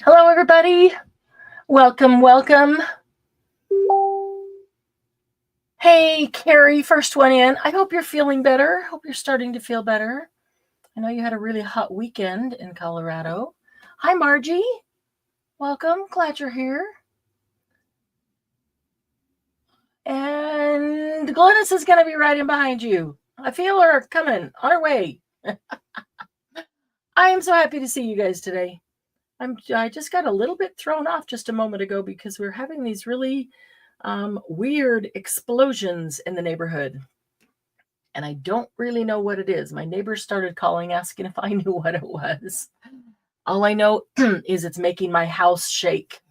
Hello, everybody. Welcome, welcome. Hey, Carrie, first one in. I hope you're feeling better. Hope you're starting to feel better. I know you had a really hot weekend in Colorado. Hi, Margie. Welcome. Glad you're here. And Glennis is going to be right in behind you. I feel her coming on her way. I am so happy to see you guys today. I just got a little bit thrown off just a moment ago because we're having these really weird explosions in the neighborhood. And I don't really know what it is. My neighbors started calling, asking if I knew what it was. All I know is it's making my house shake.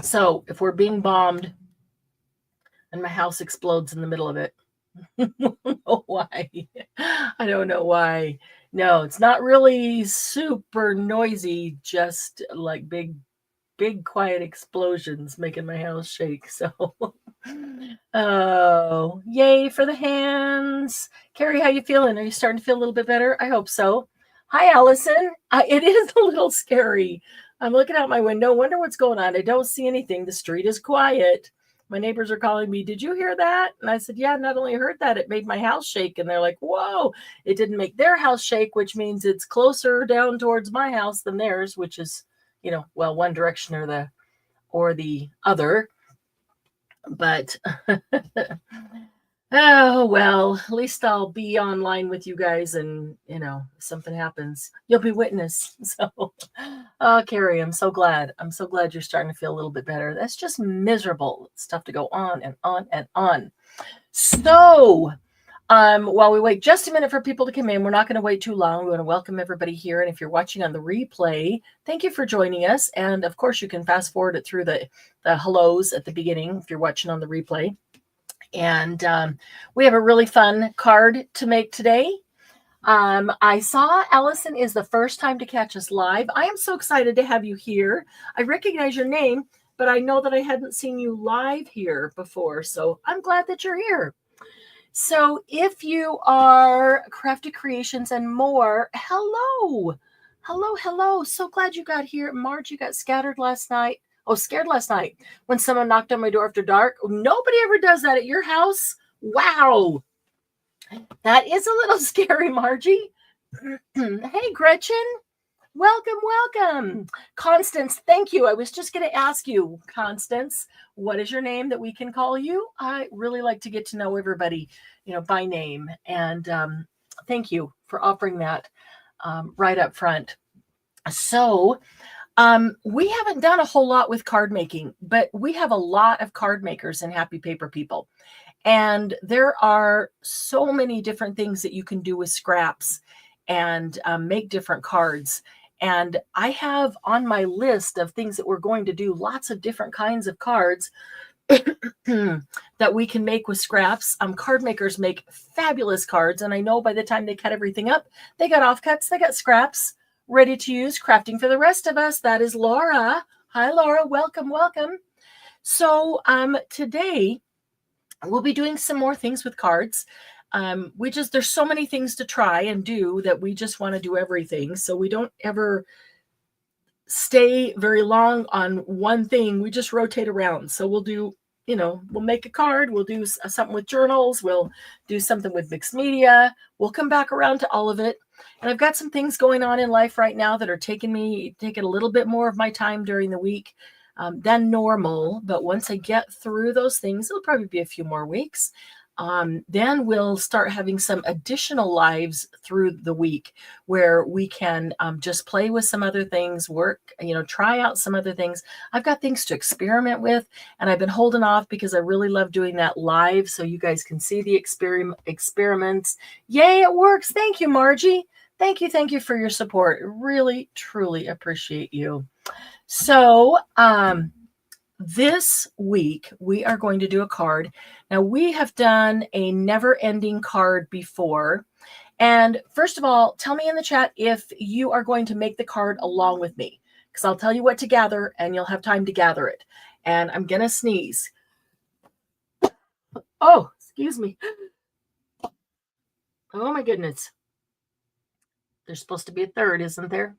So if we're being bombed and my house explodes in the middle of it, I don't know why. I don't know why. No, it's not really super noisy, just like big quiet explosions making my house shake. So oh, yay for the hands. Carrie, how you feeling? Are you starting to feel a little bit better? I hope so. Hi, Allison. It is a little scary. I'm looking out my window, wonder what's going on. I don't see anything. The street is quiet. My neighbors are calling me, did you hear that? And I said, yeah, not only heard that, it made my house shake. And they're like, whoa, it didn't make their house shake, which means it's closer down towards my house than theirs, which is, well, one direction or the other. But oh well, at least I'll be online with you guys, and if something happens, you'll be witness. So Carrie, I'm so glad you're starting to feel a little bit better. That's just miserable. It's tough to go on and on and on. So while we wait just a minute for people to come in, we're not going to wait too long. We want to welcome everybody here. And if you're watching on the replay, thank you for joining us. And of course, you can fast forward it through the hellos at the beginning if you're watching on the replay. And we have a really fun card to make today. I saw Allison is the first time to catch us live. I am so excited to have you here. I recognize your name, but I know that I hadn't seen you live here before. So I'm glad that you're here. So if you are Crafty Creations and more, hello. So glad you got here. Marge, you got scared last night when someone knocked on my door after dark. Nobody ever does that at your house. Wow. That is a little scary, Margie. Hey, Gretchen. Welcome. Constance, thank you. I was just going to ask you, Constance, what is your name that we can call you? I really like to get to know everybody, by name. And thank you for offering that right up front. So we haven't done a whole lot with card making, but we have a lot of card makers and Happy Paper people. And there are so many different things that you can do with scraps and make different cards. And I have on my list of things that we're going to do lots of different kinds of cards that we can make with scraps. Card makers make fabulous cards. And I know by the time they cut everything up, they got offcuts, they got scraps ready to use. Crafting for the rest of us. That is Laura. Hi, Laura. Welcome. So today we'll be doing some more things with cards. There's so many things to try and do that we just want to do everything. So we don't ever stay very long on one thing. We just rotate around. So we'll do, we'll make a card. We'll do something with journals. We'll do something with mixed media. We'll come back around to all of it. And I've got some things going on in life right now that are taking a little bit more of my time during the week than normal. But once I get through those things, it'll probably be a few more weeks. Then we'll start having some additional lives through the week where we can just play with some other things, try out some other things. I've got things to experiment with, and I've been holding off because I really love doing that live so you guys can see the experiments. Yay, it works. Thank you, Margie. Thank you for your support. Really, truly appreciate you. So, this week, we are going to do a card. Now, we have done a never-ending card before. And first of all, tell me in the chat if you are going to make the card along with me, because I'll tell you what to gather, and you'll have time to gather it. And I'm going to sneeze. Oh, excuse me. Oh, my goodness. There's supposed to be a third, isn't there?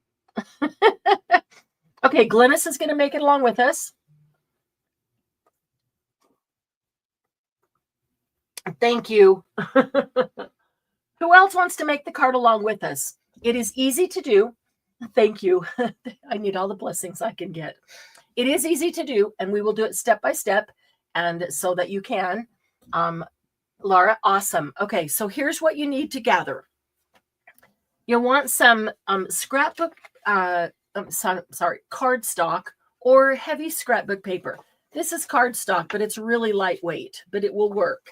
Okay, Glynis is going to make it along with us. Thank you. Who else wants to make the card along with us? It is easy to do. Thank you. I need all the blessings I can get. It is easy to do, and we will do it step by step, and so that you can. Laura, awesome. Okay, so here's what you need to gather. You'll want some scrapbook, cardstock or heavy scrapbook paper. This is cardstock, but it's really lightweight, but it will work.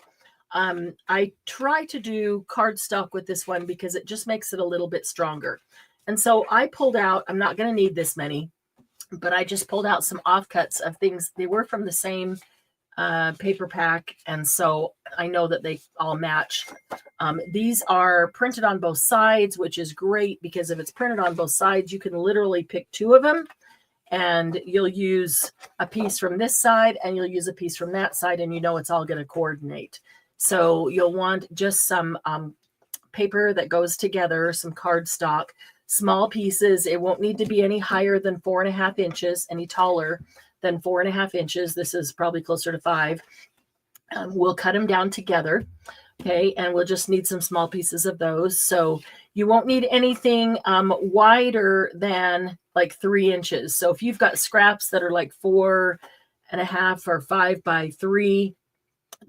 I try to do cardstock with this one because it just makes it a little bit stronger. And so I pulled out, I'm not going to need this many, but I just pulled out some offcuts of things. They were from the same paper pack, and so I know that they all match. These are printed on both sides, which is great because if it's printed on both sides, you can literally pick two of them, and you'll use a piece from this side and you'll use a piece from that side, and you know it's all going to coordinate. So you'll want just some paper that goes together, some cardstock, small pieces. It won't need to be any higher than 4.5 inches, any taller than 4.5 inches. This is probably closer to 5. We'll cut them down together. Okay, and we'll just need some small pieces of those. So you won't need anything wider than like 3 inches. So if you've got scraps that are like 4.5 or 5 by 3,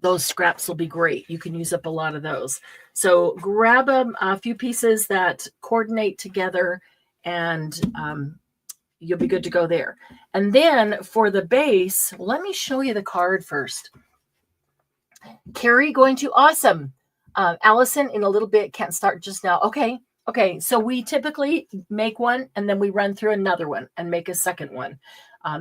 those scraps will be great. You can use up a lot of those. So grab a few pieces that coordinate together, and you'll be good to go there. And then for the base, let me show you the card first. Carrie going to awesome. Allison in a little bit, can't start just now. Okay. So we typically make one and then we run through another one and make a second one.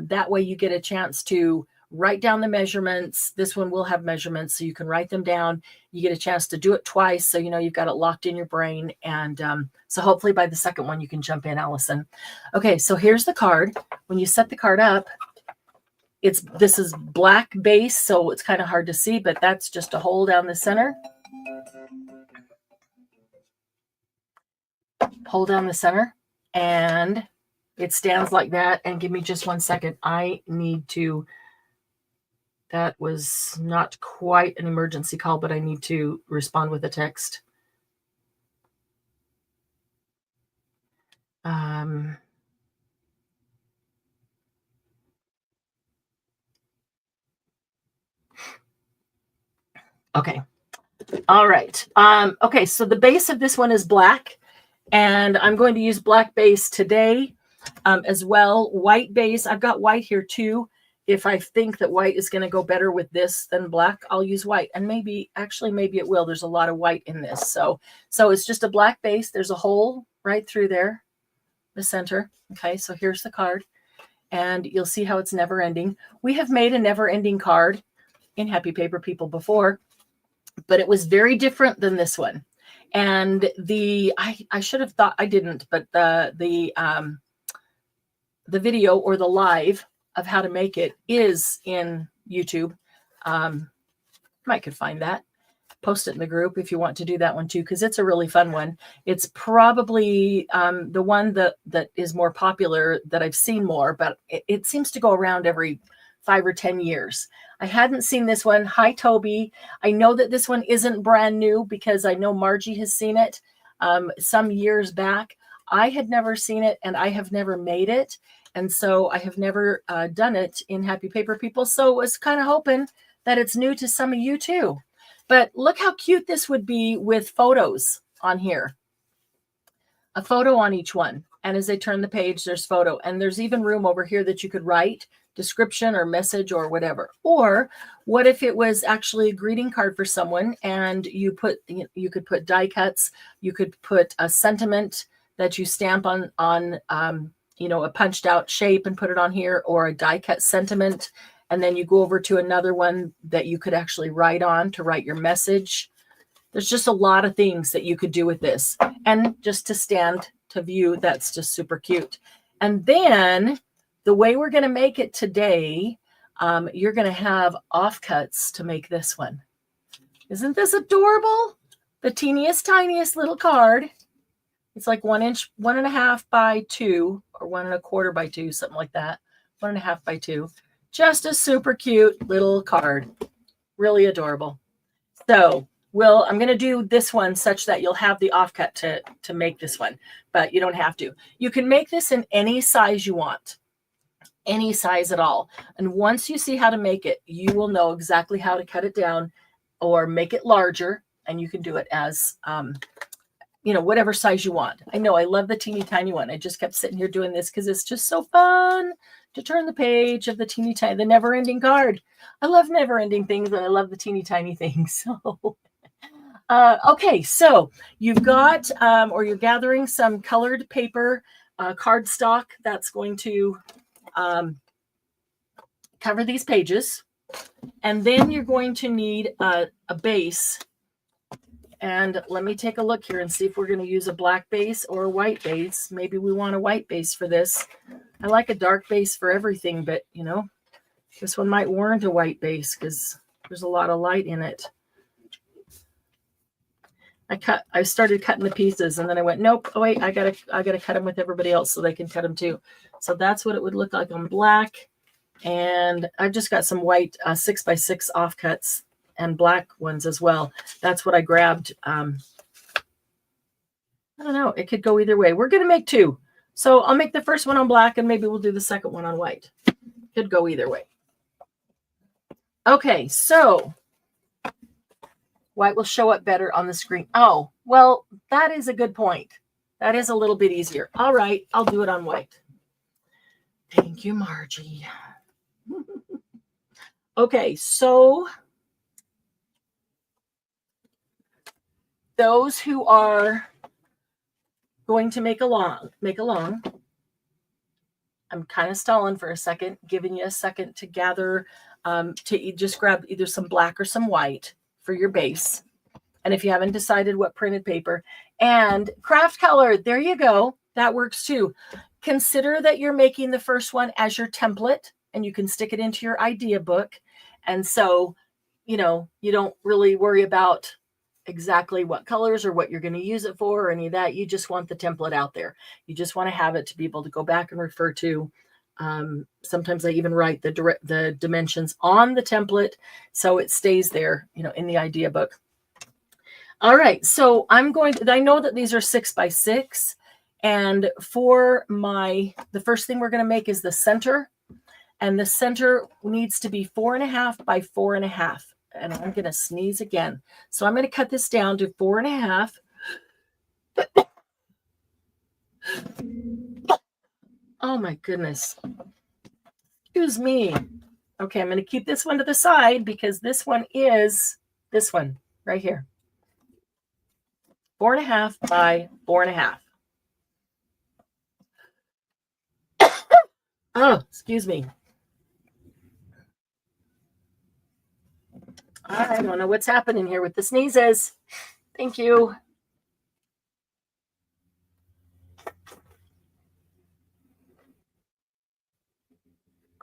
That way you get a chance to write down the measurements. This one will have measurements, so you can write them down. You get a chance to do it twice, so you know you've got it locked in your brain. And so hopefully by the second one you can jump in, Allison. Okay, so here's the card. When you set the card up, this is black base, so it's kind of hard to see, but that's just a hole down the center. Hole down the center, and it stands like that. And give me just 1 second. I need to... That was not quite an emergency call, but I need to respond with a text. Okay. All right. Okay, so the base of this one is black, and I'm going to use black base today as well. White base, I've got white here too. If I think that white is going to go better with this than black, I'll use white. And maybe it will. There's a lot of white in this. So it's just a black base. There's a hole right through there, the center. Okay, so here's the card. And you'll see how it's never ending. We have made a never ending card in Happy Paper People before, but it was very different than this one. And I should have thought, I didn't, but the video or the live of how to make it is in YouTube. Might could find that. Post it in the group if you want to do that one too, because it's a really fun one. It's probably the one that is more popular, that I've seen more, but it seems to go around every 5 or 10 years. I hadn't seen this one. Hi, Toby. I know that this one isn't brand new because I know Margie has seen it some years back. I had never seen it, and I have never made it. And so I have never done it in Happy Paper People. So I was kind of hoping that it's new to some of you too. But look how cute this would be with photos on here. A photo on each one. And as they turn the page, there's photo. And there's even room over here that you could write description or message or whatever. Or what if it was actually a greeting card for someone, and you could put die cuts. You could put a sentiment that you stamp on a punched out shape and put it on here, or a die cut sentiment. And then you go over to another one that you could actually write on to write your message. There's just a lot of things that you could do with this. And just to stand to view, that's just super cute. And then the way we're going to make it today, you're going to have offcuts to make this one. Isn't this adorable? The teeniest, tiniest little card. It's like 1 inch, 1.5 by 2, or 1.25 by 2, something like that. 1.5 by 2. Just a super cute little card. Really adorable. So I'm going to do this one such that you'll have the offcut to make this one, but you don't have to. You can make this in any size you want, any size at all. And once you see how to make it, you will know exactly how to cut it down or make it larger, and you can do it as, whatever size you want. I know I love the teeny tiny one. I just kept sitting here doing this because it's just so fun to turn the page of the never ending card. I love never ending things, and I love the teeny tiny things. So, okay, so you've got, or you're gathering some colored paper, cardstock that's going to cover these pages. And then you're going to need a base. And let me take a look here and see if we're going to use a black base or a white base. Maybe we want a white base for this. I like a dark base for everything, but this one might warrant a white base because there's a lot of light in it. I started cutting the pieces, and then I went, nope, oh wait, I gotta cut them with everybody else so they can cut them too. So that's what it would look like on black. And I've just got some white 6x6 offcuts and black ones as well. That's what I grabbed. I don't know. It could go either way. We're going to make two. So I'll make the first one on black, and maybe we'll do the second one on white. Could go either way. Okay, so white will show up better on the screen. Oh, well, that is a good point. That is a little bit easier. All right, I'll do it on white. Thank you, Margie. Okay, so those who are going to make along, I'm kind of stalling for a second, giving you a second to gather, to just grab either some black or some white for your base. And if you haven't decided what printed paper, and craft color, there you go. That works too. Consider that you're making the first one as your template, and you can stick it into your idea book. And so, you don't really worry about exactly what colors or what you're going to use it for or any of that. You just want the template out there. You just want to have it to be able to go back and refer to. Sometimes I even write the dimensions on the template so it stays there, in the idea book. All right, so I know that these are 6x6, and for the first thing we're going to make is the center, and the center needs to be 4.5 by 4.5. And I'm going to sneeze again. So I'm going to cut this down to 4.5. Oh my goodness. Excuse me. Okay, I'm going to keep this one to the side because this one is this one right here. 4.5 by 4.5. Oh, excuse me. I don't know what's happening here with the sneezes. Thank you.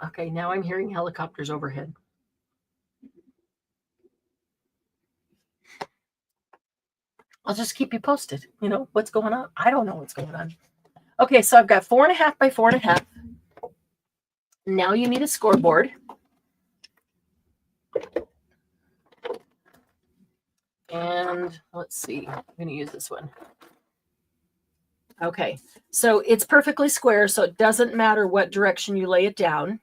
Okay, now I'm hearing helicopters overhead. I'll just keep you posted. What's going on? I don't know what's going on. Okay, so I've got 4.5 by 4.5. Now you need a scoreboard. And let's see, I'm going to use this one. Okay, so it's perfectly square, so it doesn't matter what direction you lay it down.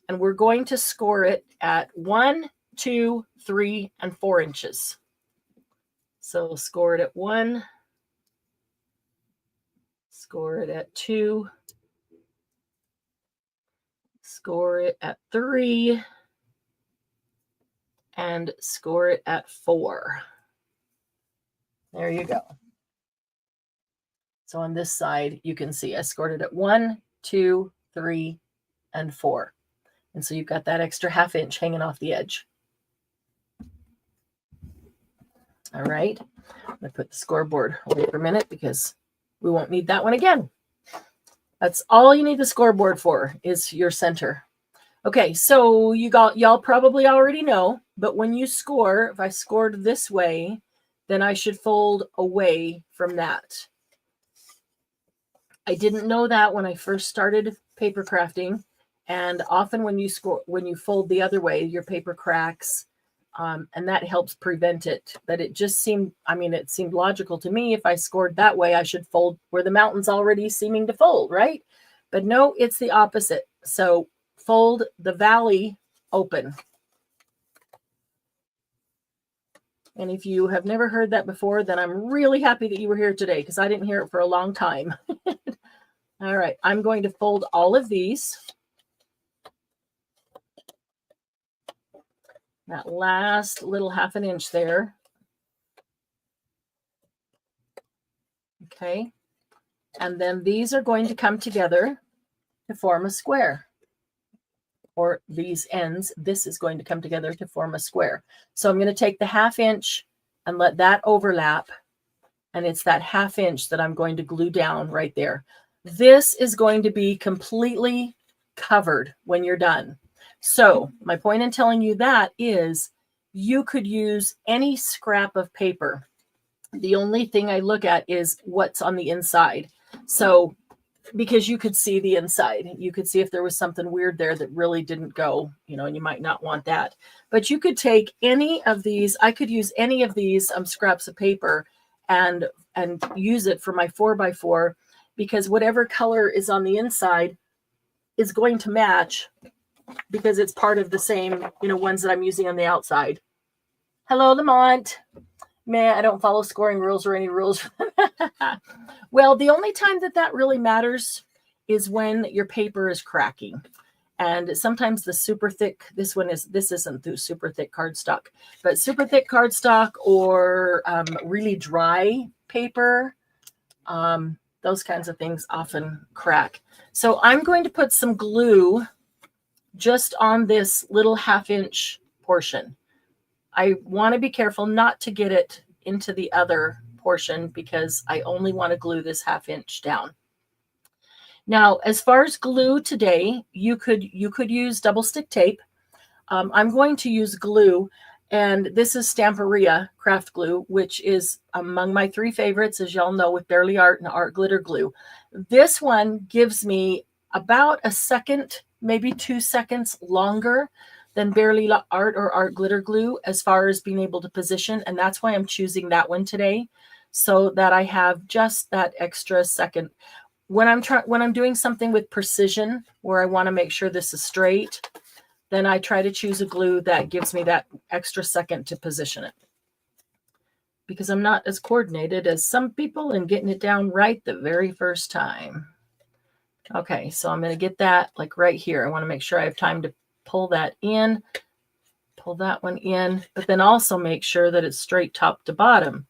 And we're going to score it at 1, 2, 3, and 4 inches. So score it at 1, score it at 2, score it at 3, and score it at 4. There you go. So on this side, you can see I scored it at 1, 2, 3, and 4. And so you've got that extra ½ inch hanging off the edge. All right. I'm going to put the scoreboard away for a minute because we won't need that one again. That's all you need the scoreboard for is your center. Okay, so y'all probably already know, but when you score, if I scored this way, then I should fold away from that. I didn't know that when I first started paper crafting. And often when you fold the other way, your paper cracks. And that helps prevent it. But it just seemed, it seemed logical to me. If I scored that way, I should fold where the mountain's already seeming to fold, right? But no, it's the opposite. So fold the valley open. And if you have never heard that before, then I'm really happy that you were here today, because I didn't hear it for a long time. All right, I'm going to fold all of these. That last little 1/2 inch there. Okay. And then these are going to come together to form a square. Or these ends, this is going to come together to form a square. So I'm going to take the 1/2 inch and let that overlap. And it's that 1/2 inch that I'm going to glue down right there. This is going to be completely covered when you're done. So my point in telling you that is you could use any scrap of paper. The only thing I look at is what's on the inside. So because you could see the inside, you could see if there was something weird there that really didn't go, and you might not want that. But you could take any of these. I could use any of these scraps of paper and use it for my 4x4, because whatever color is on the inside is going to match, because it's part of the same, ones that I'm using on the outside. Hello, Lamont. Man, I don't follow scoring rules or any rules. Well, the only time that really matters is when your paper is cracking. And sometimes the super thick, this isn't the super thick cardstock, but super thick cardstock or really dry paper, those kinds of things often crack. So I'm going to put some glue just on this little 1/2 inch portion. I want to be careful not to get it into the other portion, because I only want to glue this 1/2 inch down. Now, as far as glue today, you could use double stick tape. I'm going to use glue, and this is Stamperia craft glue, which is among my 3 favorites, as y'all know, with Barely Art and Art Glitter Glue. This one gives me about a second, maybe 2 seconds longer than Barely Art or Art Glitter Glue as far as being able to position. And that's why I'm choosing that one today, so that I have just that extra second. When I'm doing something with precision, where I want to make sure this is straight, then I try to choose a glue that gives me that extra second to position it, because I'm not as coordinated as some people in getting it down right the very first time. Okay, so I'm going to get that like right here. I want to make sure I have time to pull that in, pull that one in, but then also make sure that it's straight top to bottom.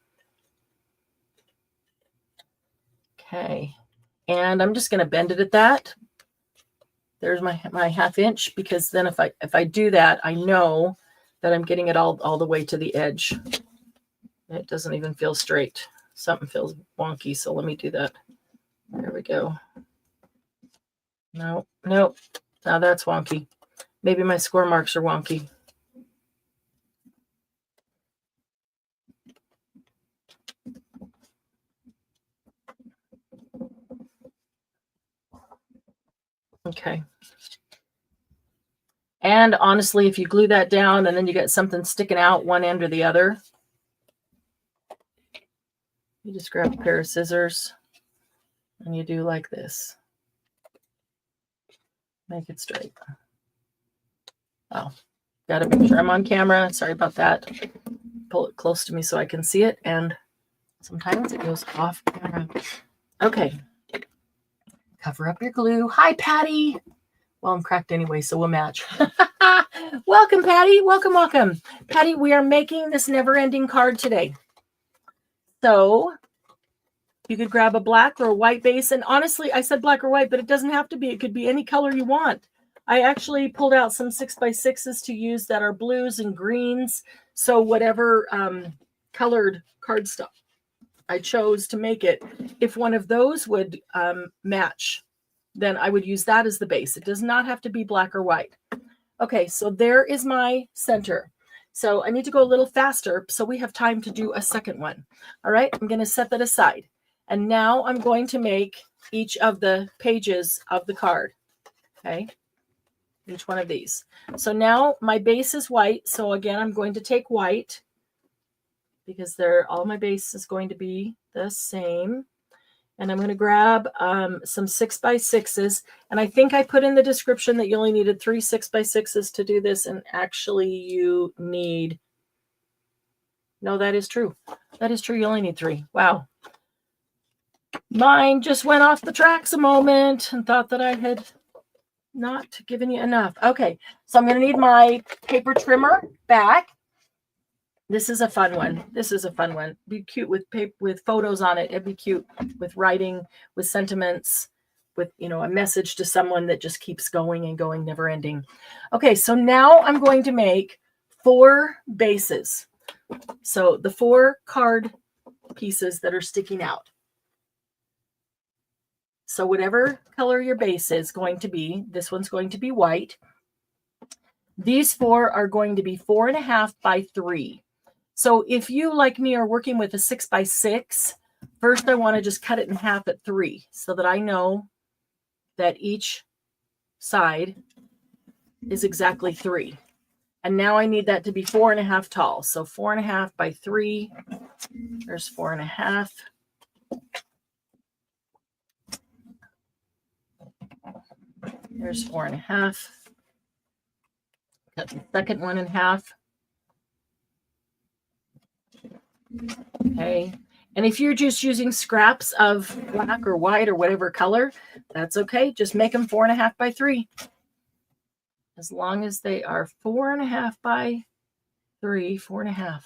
Okay, and I'm just going to bend it at that. There's my 1/2 inch, because then if I do that, I know that I'm getting it all the way to the edge. It doesn't even feel straight. Something feels wonky, so let me do that. There we go. No, nope. Now that's wonky. Maybe my score marks are wonky. Okay. And honestly, if you glue that down and then you get something sticking out one end or the other, you just grab a pair of scissors and you do like this. Make it straight. Oh, got to make sure I'm on camera. Sorry about that. Pull it close to me so I can see it. And sometimes it goes off camera. Okay. Cover up your glue. Hi, Patty. Well, I'm cracked anyway, so we'll match. Welcome, Patty. Welcome, welcome. Patty, we are making this never-ending card today. So you could grab a black or a white base. And honestly, I said black or white, but it doesn't have to be. It could be any color you want. I actually pulled out some 6x6s to use that are blues and greens. So whatever colored cardstock I chose to make it, if one of those would match, then I would use that as the base. It does not have to be black or white. Okay, so there is my center. So I need to go a little faster so we have time to do a second one. All right, I'm going to set that aside. And now I'm going to make each of the pages of the card. Okay, each one of these. So now my base is white. So again, I'm going to take white because all my base is going to be the same. And I'm going to grab some 6x6s. And I think I put in the description that you only needed 3 6x6s to do this. And actually you need, no, that is true. That is true. You only need 3. Wow. Mine just went off the tracks a moment and thought that I had not given you enough. Okay, so I'm going to need my paper trimmer back. This is a fun one. This is a fun one. Be cute with paper, with photos on it. It'd be cute with writing, with sentiments, with, you know, a message to someone that just keeps going and going, never ending. Okay, so now I'm going to make 4 bases. So the 4 card pieces that are sticking out. So whatever color your base is going to be, this one's going to be white. These 4 are going to be 4.5 by 3. So if you, like me, are working with a 6x6, first I want to just cut it in half at 3 so that I know that each side is exactly 3. And now I need that to be 4.5 tall. So 4.5 by 3. There's 4.5. There's 4.5. Cut the second one in half. Okay. And if you're just using scraps of black or white or whatever color, that's okay. Just make them 4.5 by 3. As long as they are 4.5 by 3, 4.5.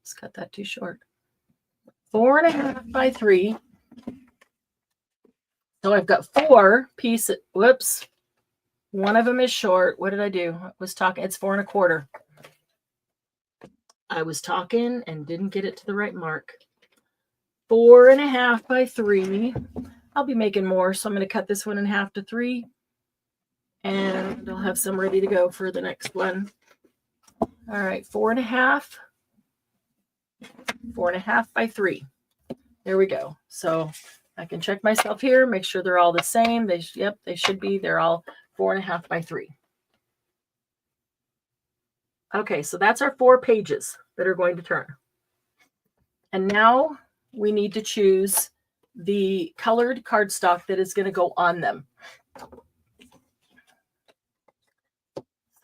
Let's cut that too short. 4.5 by 3. So I've got 4 pieces. Whoops. One of them is short. What did I do? I was talking. It's 4.25. I was talking and didn't get it to the right mark. 4.5 by 3. I'll be making more, so I'm going to cut this one in half to 3. And I'll have some ready to go for the next one. All right, 4.5. 4.5 by 3. There we go. So I can check myself here, make sure they're all the same. They should be. They're all 4.5 by 3. Okay, so that's our 4 pages that are going to turn. And now we need to choose the colored cardstock that is going to go on them.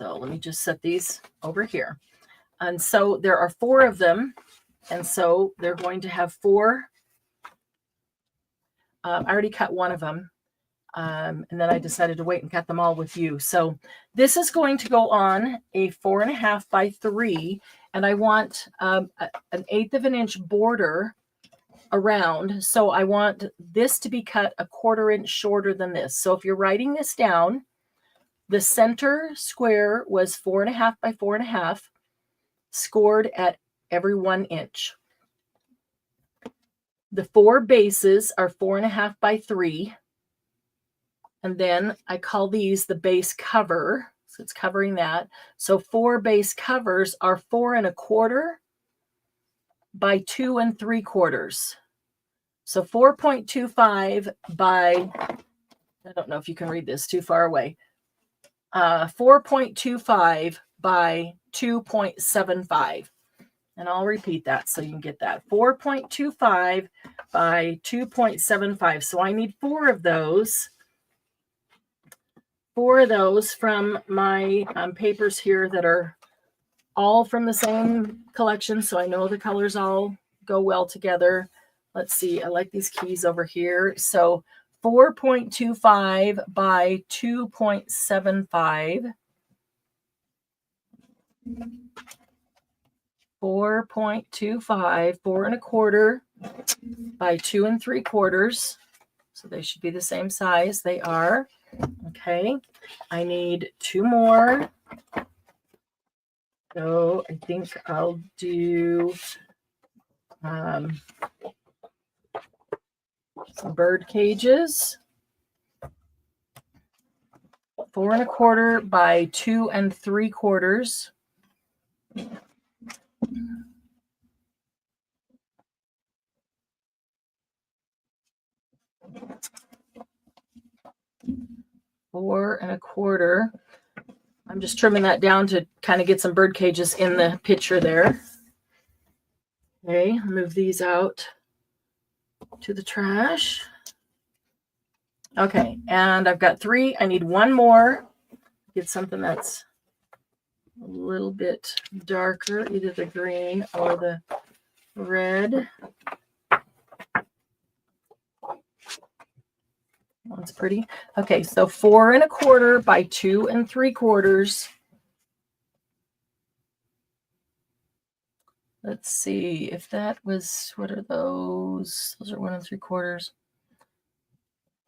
So let me just set these over here. And so there are 4 of them. And so they're going to have 4. I already cut one of them. And then I decided to wait and cut them all with you. So this is going to go on a 4.5 by 3. And I want an 1/8 of an inch border around. So I want this to be cut 1/4 inch shorter than this. So if you're writing this down, the center square was 4.5 by 4.5, scored at every 1 inch. The 4 bases are 4.5 by 3. And then I call these the base cover. So it's covering that. So 4 base covers are 4.25 by 2 3/4. So 4.25 by, I don't know if you can read this too far away. 4.25 by 2.75. And I'll repeat that so you can get that. 4.25 by 2.75. So I need 4 of those. 4 of those from my papers here that are all from the same collection. So I know the colors all go well together. Let's see. I like these keys over here. So 4.25 by 2.75. 4.25, 4.25 by 2 3/4. So they should be the same size. They are. Okay. I need 2 more. So I think I'll do some bird cages. 4.25 by 2 3/4. 4 1/4. I'm just trimming that down to kind of get some bird cages in the picture there. Okay, move these out to the trash. Okay, and I've got 3. I need 1 more. Get something that's a little bit darker, either the green or the red. That's pretty. Okay, so 4 1/4 by 2 3/4. Let's see if that was, what are those? Those are 1 3/4.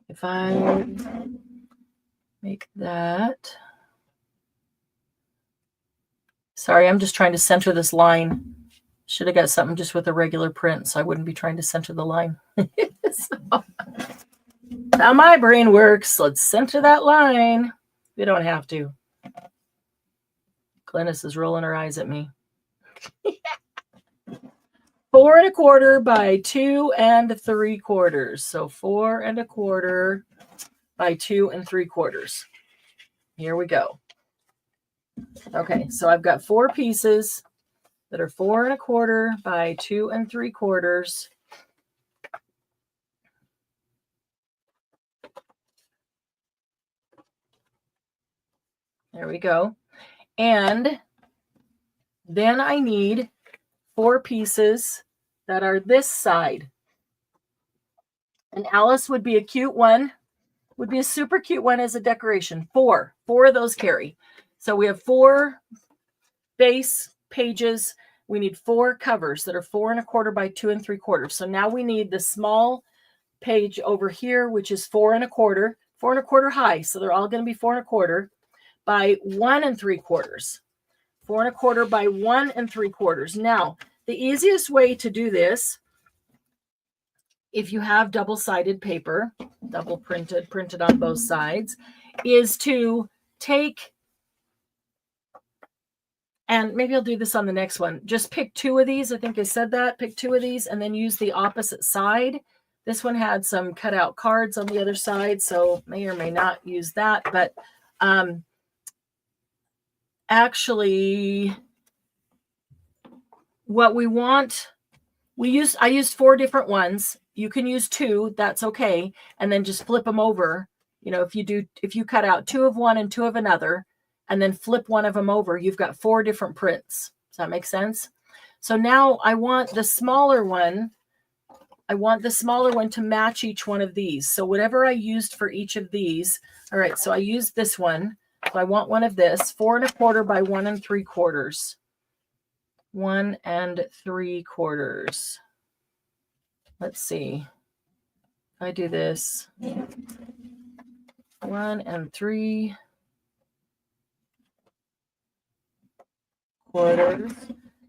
If I make that, sorry, I'm just trying to center this line. Should have got something just with a regular print, so I wouldn't be trying to center the line. So, how my brain works. Let's center that line. We don't have to. Glennis is rolling her eyes at me. 4 1/4 by 2 3/4. So 4 1/4 by 2 3/4. Here we go. Okay, so I've got 4 pieces that are 4 1/4 by 2 3/4. There we go. And then I need 4 pieces that are this side. And Alice would be a cute one, would be a super cute one as a decoration. 4 of those carry. So we have 4 base pages. We need 4 covers that are 4 1/4 by 2 3/4. So now we need the small page over here, which is 4 1/4, 4 1/4 high. So they're all going to be 4 1/4 by 1 3/4. 4 1/4 by 1 3/4. Now, the easiest way to do this, if you have double-sided paper, double printed on both sides, is to take, and maybe I'll do this on the next one, just pick 2 of these. I think I said that. Pick 2 of these and then use the opposite side. This one had some cutout cards on the other side, so may or may not use that. But actually, what we want, I used 4 different ones. You can use 2, that's okay, and then just flip them over. You know, if you cut out 2 of one and 2 of another, and then flip one of them over, you've got 4 different prints. Does that make sense? So now I want the smaller one. I want the smaller one to match each one of these. So whatever I used for each of these, all right, so I used this one. So I want one of this, 4 1/4 by 1 3/4. 1 3/4. Let's see. If I do this, 1 3/4,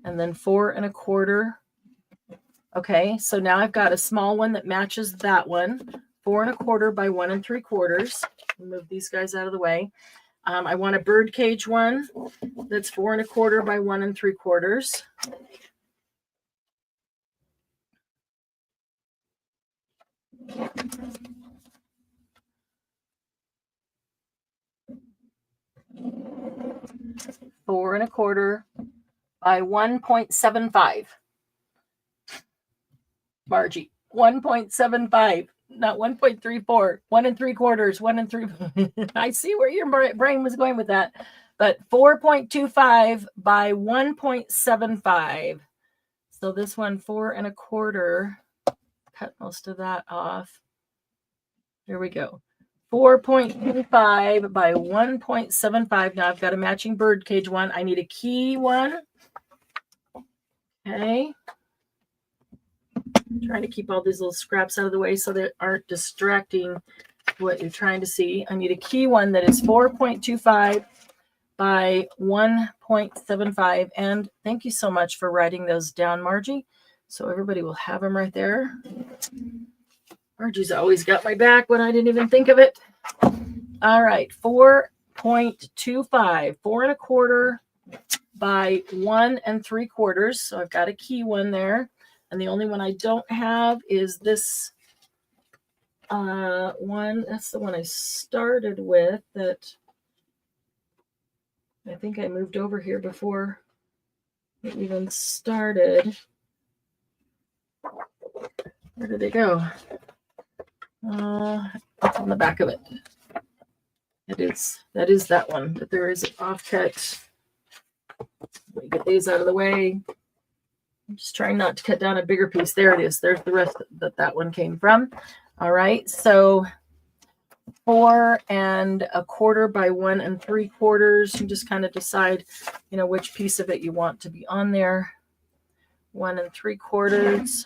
and then 4 1/4. Okay, so now I've got a small one that matches that one, 4 1/4 by 1 3/4. Move these guys out of the way. I want a bird cage one that's 4 1/4 by 1 3/4. Four 1/4 by 1.75. Margie, 1.75, not 1.34. 1 3/4, 1 3. I see where your brain was going with that. But 4.25 by 1.75. So this one, 4 1/4. Cut most of that off. Here we go. 4.25 by 1.75. Now I've got a matching bird cage one. I need a key one. Okay. I'm trying to keep all these little scraps out of the way so they aren't distracting what you're trying to see. I need a key one that is 4.25 by 1.75. And thank you so much for writing those down, Margie. So everybody will have them right there. Margie's always got my back when I didn't even think of it. All right, 4.25, 4 1/4 by 1 3/4. So I've got a key one there. And the only one I don't have is this one, that's the one I started with that I think I moved over here before it even started. Where did they go? Up on the back of it. That is that one, but there is an offcut. Let me get these out of the way. I'm just trying not to cut down a bigger piece. There it is. There's the rest that one came from. All right, so 4 1/4 by 1 3/4. You just kind of decide, which piece of it you want to be on there. 1 3/4.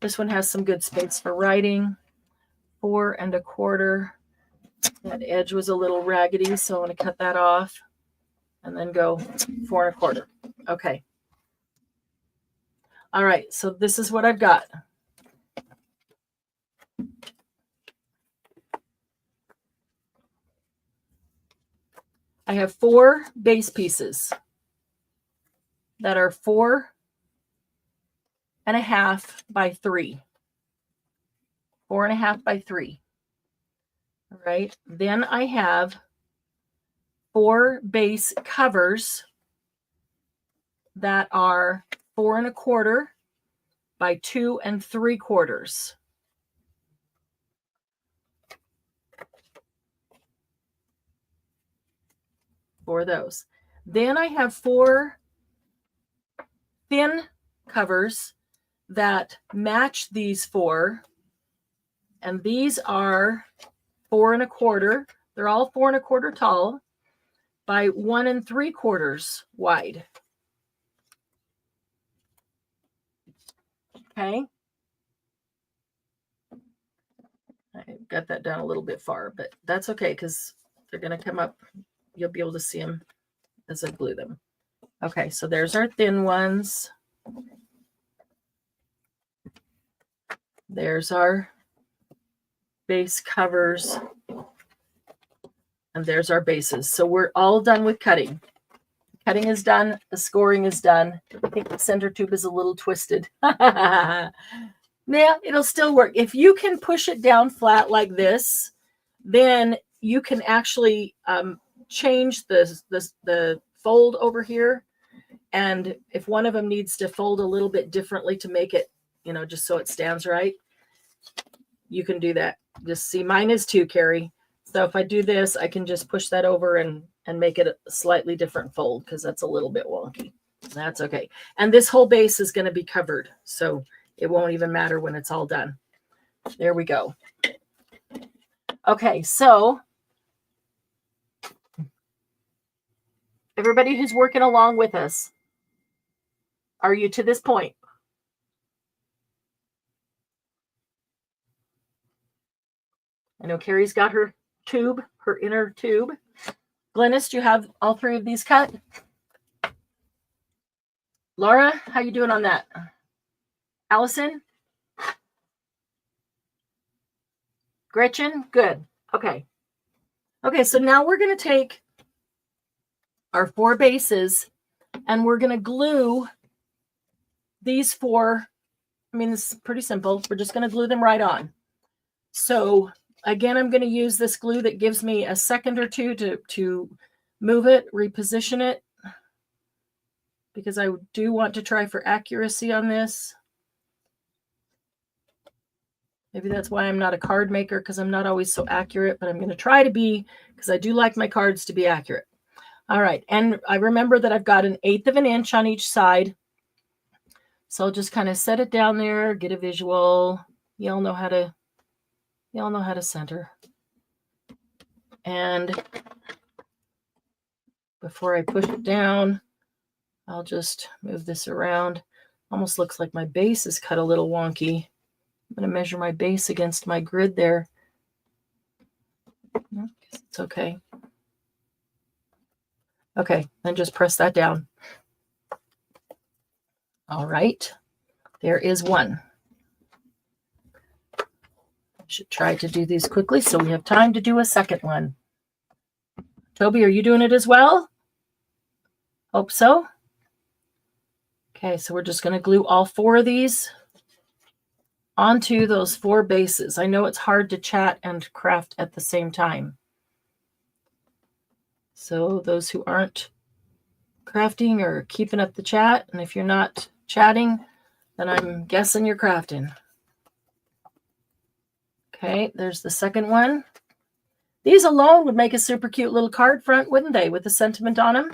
This one has some good space for writing. 4 1/4. That edge was a little raggedy, so I'm going to cut that off and then go 4 1/4. Okay. All right, so this is what I've got. I have 4 base pieces that are 4 1/2 by 3. 4 1/2 by 3. All right. Then I have 4 base covers that are 4 1/4 by 2 3/4. For those. Then I have 4 thin covers that match these 4, and these are 4 1/4. They're all 4 1/4 tall by 1 3/4 wide. Okay. I got that down a little bit far, but that's okay because they're going to come up. You'll be able to see them as I glue them. Okay, so there's our thin ones. There's our base covers. And there's our bases. So we're all done with cutting. Cutting is done. The scoring is done. I think the center tube is a little twisted. Yeah, it'll still work. If you can push it down flat like this, then you can actually change the fold over here. And if one of them needs to fold a little bit differently to make it, just so it stands right, you can do that. Just see, mine is 2, Carrie. So if I do this, I can just push that over and make it a slightly different fold because that's a little bit wonky. That's okay. And this whole base is going to be covered, so it won't even matter when it's all done. There we go. Okay, so everybody who's working along with us, are you to this point? I know Carrie's got her tube, her inner tube. Glennis, do you have all 3 of these cut? Laura, how you doing on that? Allison? Gretchen? Good. Okay. Okay, so now we're going to take our 4 bases and we're going to glue these 4. I mean, this is pretty simple. We're just going to glue them right on. So again, I'm going to use this glue that gives me a second or two to move it, reposition it, because I do want to try for accuracy on this. Maybe that's why I'm not a card maker, because I'm not always so accurate, but I'm going to try to be, because I do like my cards to be accurate. All right, and I remember that I've got 1/8 of an inch on each side. So I'll just kind of set it down there, get a visual. Y'all know how to center. And before I push it down, I'll just move this around. Almost looks like my base is cut a little wonky. I'm going to measure my base against my grid there. It's okay. Okay, then just press that down. All right, there is one. I should try to do these quickly so we have time to do a second one. Toby, are you doing it as well? Hope so. Okay, so we're just going to glue all 4 of these onto those 4 bases. I know it's hard to chat and craft at the same time. So those who aren't crafting or keeping up the chat, and if you're not chatting, then I'm guessing you're crafting. Okay, there's the second one. These alone would make a super cute little card front, wouldn't they, with the sentiment on them?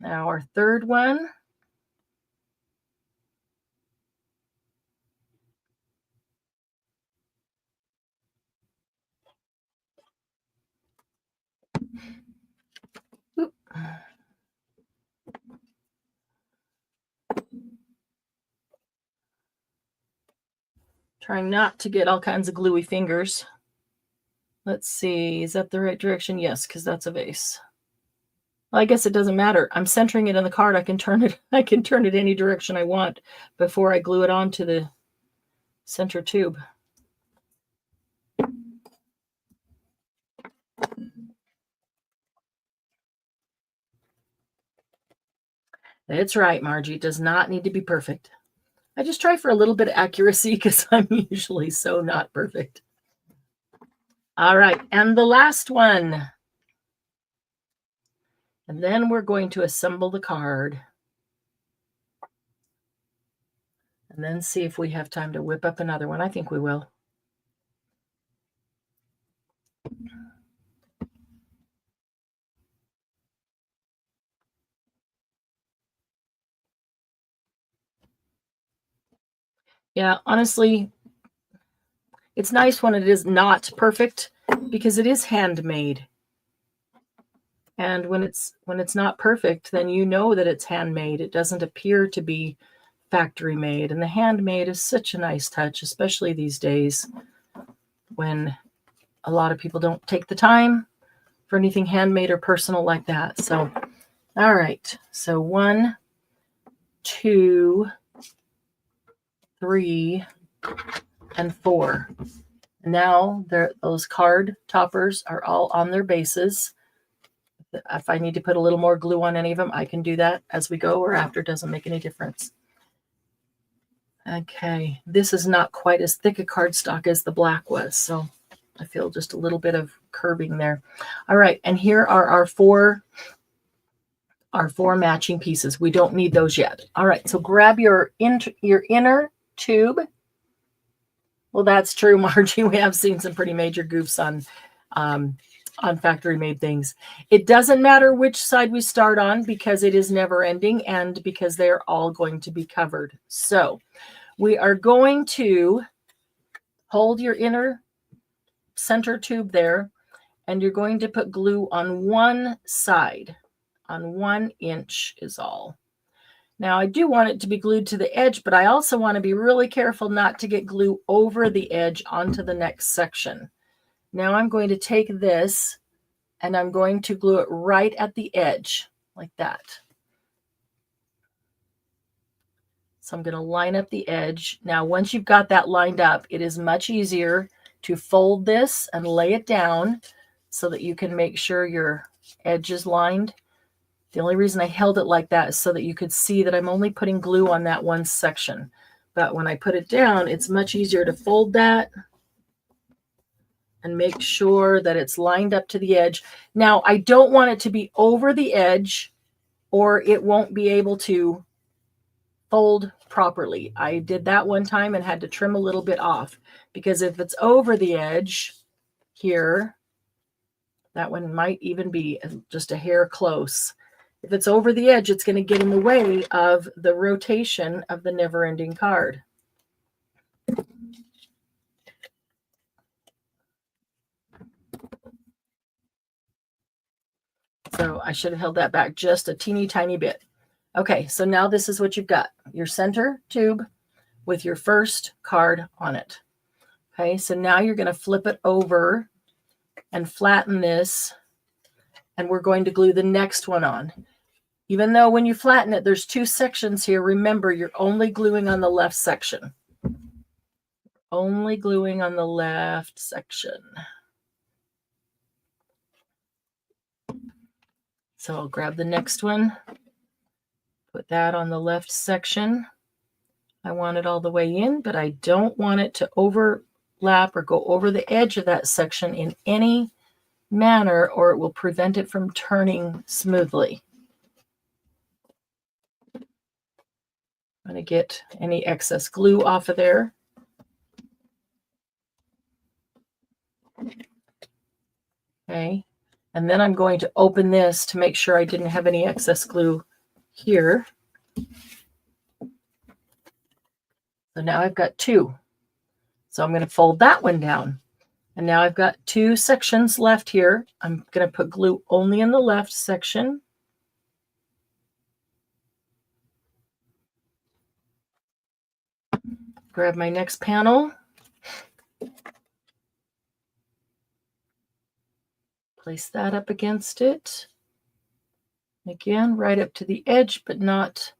Now our third one. Oop. Trying not to get all kinds of gluey fingers. Let's see, is that the right direction? Yes, because that's a vase. Well, I guess it doesn't matter. I'm centering it in the card. I can turn it any direction I want before I glue it onto the center tube. That's right, Margie. It does not need to be perfect. I just try for a little bit of accuracy because I'm usually so not perfect. All right, and the last one. And then we're going to assemble the card. And then see if we have time to whip up another one. I think we will. Yeah, honestly, it's nice when it is not perfect because it is handmade. And when it's not perfect, then you know that it's handmade. It doesn't appear to be factory made. And the handmade is such a nice touch, especially these days when a lot of people don't take the time for anything handmade or personal like that. So, all right. So 1, 2, 3, and 4. Now those card toppers are all on their bases. If I need to put a little more glue on any of them, I can do that as we go or after. It doesn't make any difference. Okay, this is not quite as thick a cardstock as the black was, so I feel just a little bit of curving there. All right, and here are our four matching pieces. We don't need those yet. All right, so grab your inner tube. Well, that's true, Margie. We have seen some pretty major goofs on factory-made things. It doesn't matter which side we start on because it is never ending and because they're all going to be covered. So we are going to hold your inner center tube there, and you're going to put glue on one side. On 1 inch is all. Now I do want it to be glued to the edge, but I also want to be really careful not to get glue over the edge onto the next section. Now I'm going to take this and I'm going to glue it right at the edge like that. So I'm going to line up the edge. Now, once you've got that lined up, it is much easier to fold this and lay it down so that you can make sure your edge is lined. The only reason I held it like that is so that you could see that I'm only putting glue on that one section. But when I put it down, it's much easier to fold that and make sure that it's lined up to the edge. Now, I don't want it to be over the edge or it won't be able to fold properly. I did that one time and had to trim a little bit off because if it's over the edge here, that one might even be just a hair close. If it's over the edge, it's going to get in the way of the rotation of the never-ending card. So I should have held that back just a teeny tiny bit. Okay, so now this is what you've got. Your center tube with your first card on it. Okay, so now you're going to flip it over and flatten this, and we're going to glue the next one on. Even though when you flatten it, there's 2 sections here, remember you're only gluing on the left section. Only gluing on the left section. So I'll grab the next one, put that on the left section. I want it all the way in, but I don't want it to overlap or go over the edge of that section in any manner, or it will prevent it from turning smoothly. I'm going to get any excess glue off of there. Okay, and then I'm going to open this to make sure I didn't have any excess glue here. So now I've got two. So I'm going to fold that one down. And now I've got two sections left here. I'm going to put glue only in the left section. Grab my next panel. Place that up against it. Again, right up to the edge, but not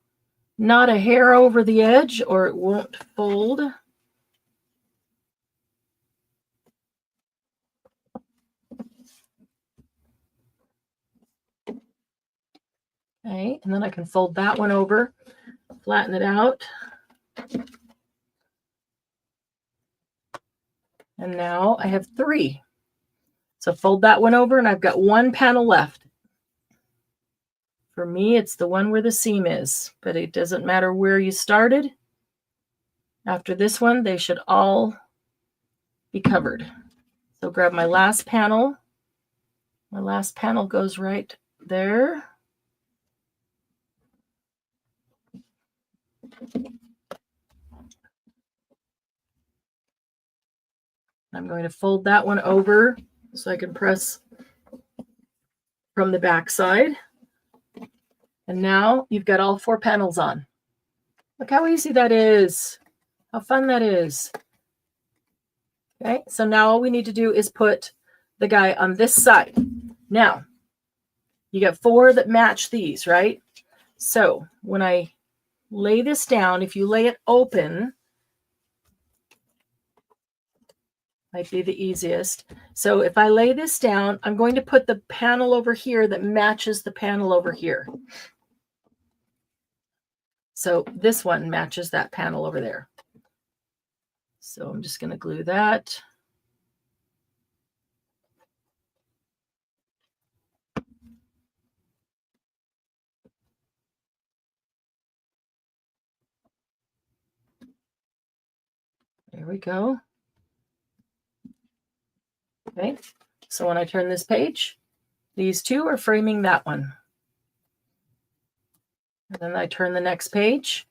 a hair over the edge, or it won't fold. Okay, and then I can fold that one over, flatten it out. And now I have three. So fold that one over, and I've got one panel left. For me, it's the one where the seam is, but it doesn't matter where you started. After this one, they should all be covered. So grab my last panel. My last panel goes right there. I'm going to fold that one over so I can press from the back side. And now you've got all four panels on. Look how easy that is. How fun that is. Okay, so now all we need to do is put the guy on this side. Now, you got four that match these, right? So when I lay this down, if you lay it open, might be the easiest. So if I lay this down, I'm going to put the panel over here that matches the panel over here. So this one matches that panel over there. So I'm just going to glue that. There we go. Okay, so when I turn this page, these two are framing that one. And then I turn the next page.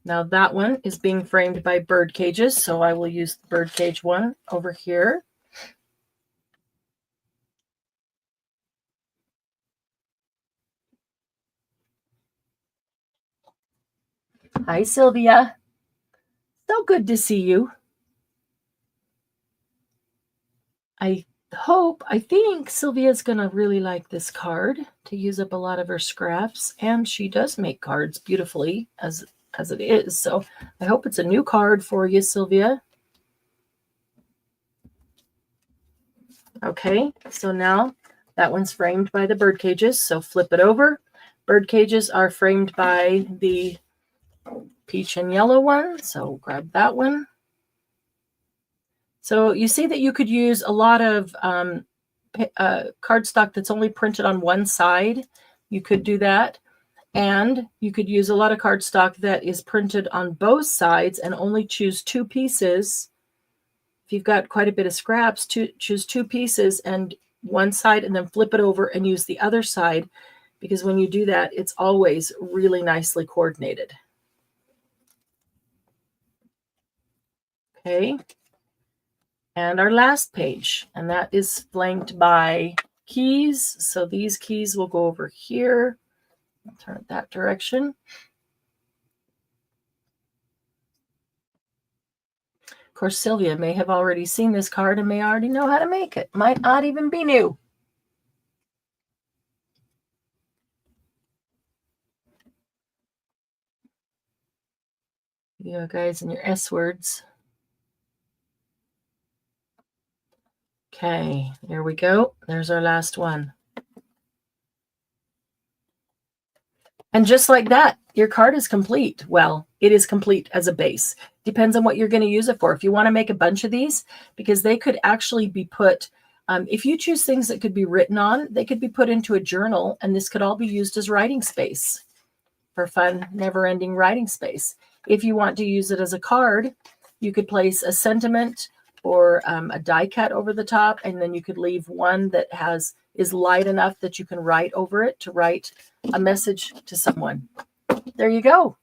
Now that one is being framed by bird cages, so I will use the bird cage one over here. Hi, Sylvia. So good to see you. I think Sylvia's going to really like this card to use up a lot of her scraps, and she does make cards beautifully as it is. So I hope it's a new card for you, Sylvia. Okay, so now that one's framed by the bird cages, so flip it over. Bird cages are framed by the peach and yellow one, so grab that one. So you see that you could use a lot of cardstock that's only printed on one side. You could do that. And you could use a lot of cardstock that is printed on both sides and only choose two pieces. If you've got quite a bit of scraps, choose two pieces and one side, and then flip it over and use the other side, because when you do that, it's always really nicely coordinated. Okay. And our last page, and that is flanked by keys. So these keys will go over here. I'll turn it that direction. Of course, Sylvia may have already seen this card and may already know how to make it. Might not even be new. You guys and your S words. Okay, there we go. There's our last one. And just like that, your card is complete. Well, it is complete as a base. Depends on what you're going to use it for. If you want to make a bunch of these, because they could actually be put, if you choose things that could be written on, they could be put into a journal, and this could all be used as writing space for fun, never-ending writing space. If you want to use it as a card, you could place a sentiment or a die cut over the top, and then you could leave one that is light enough that you can write over it to write a message to someone. There you go.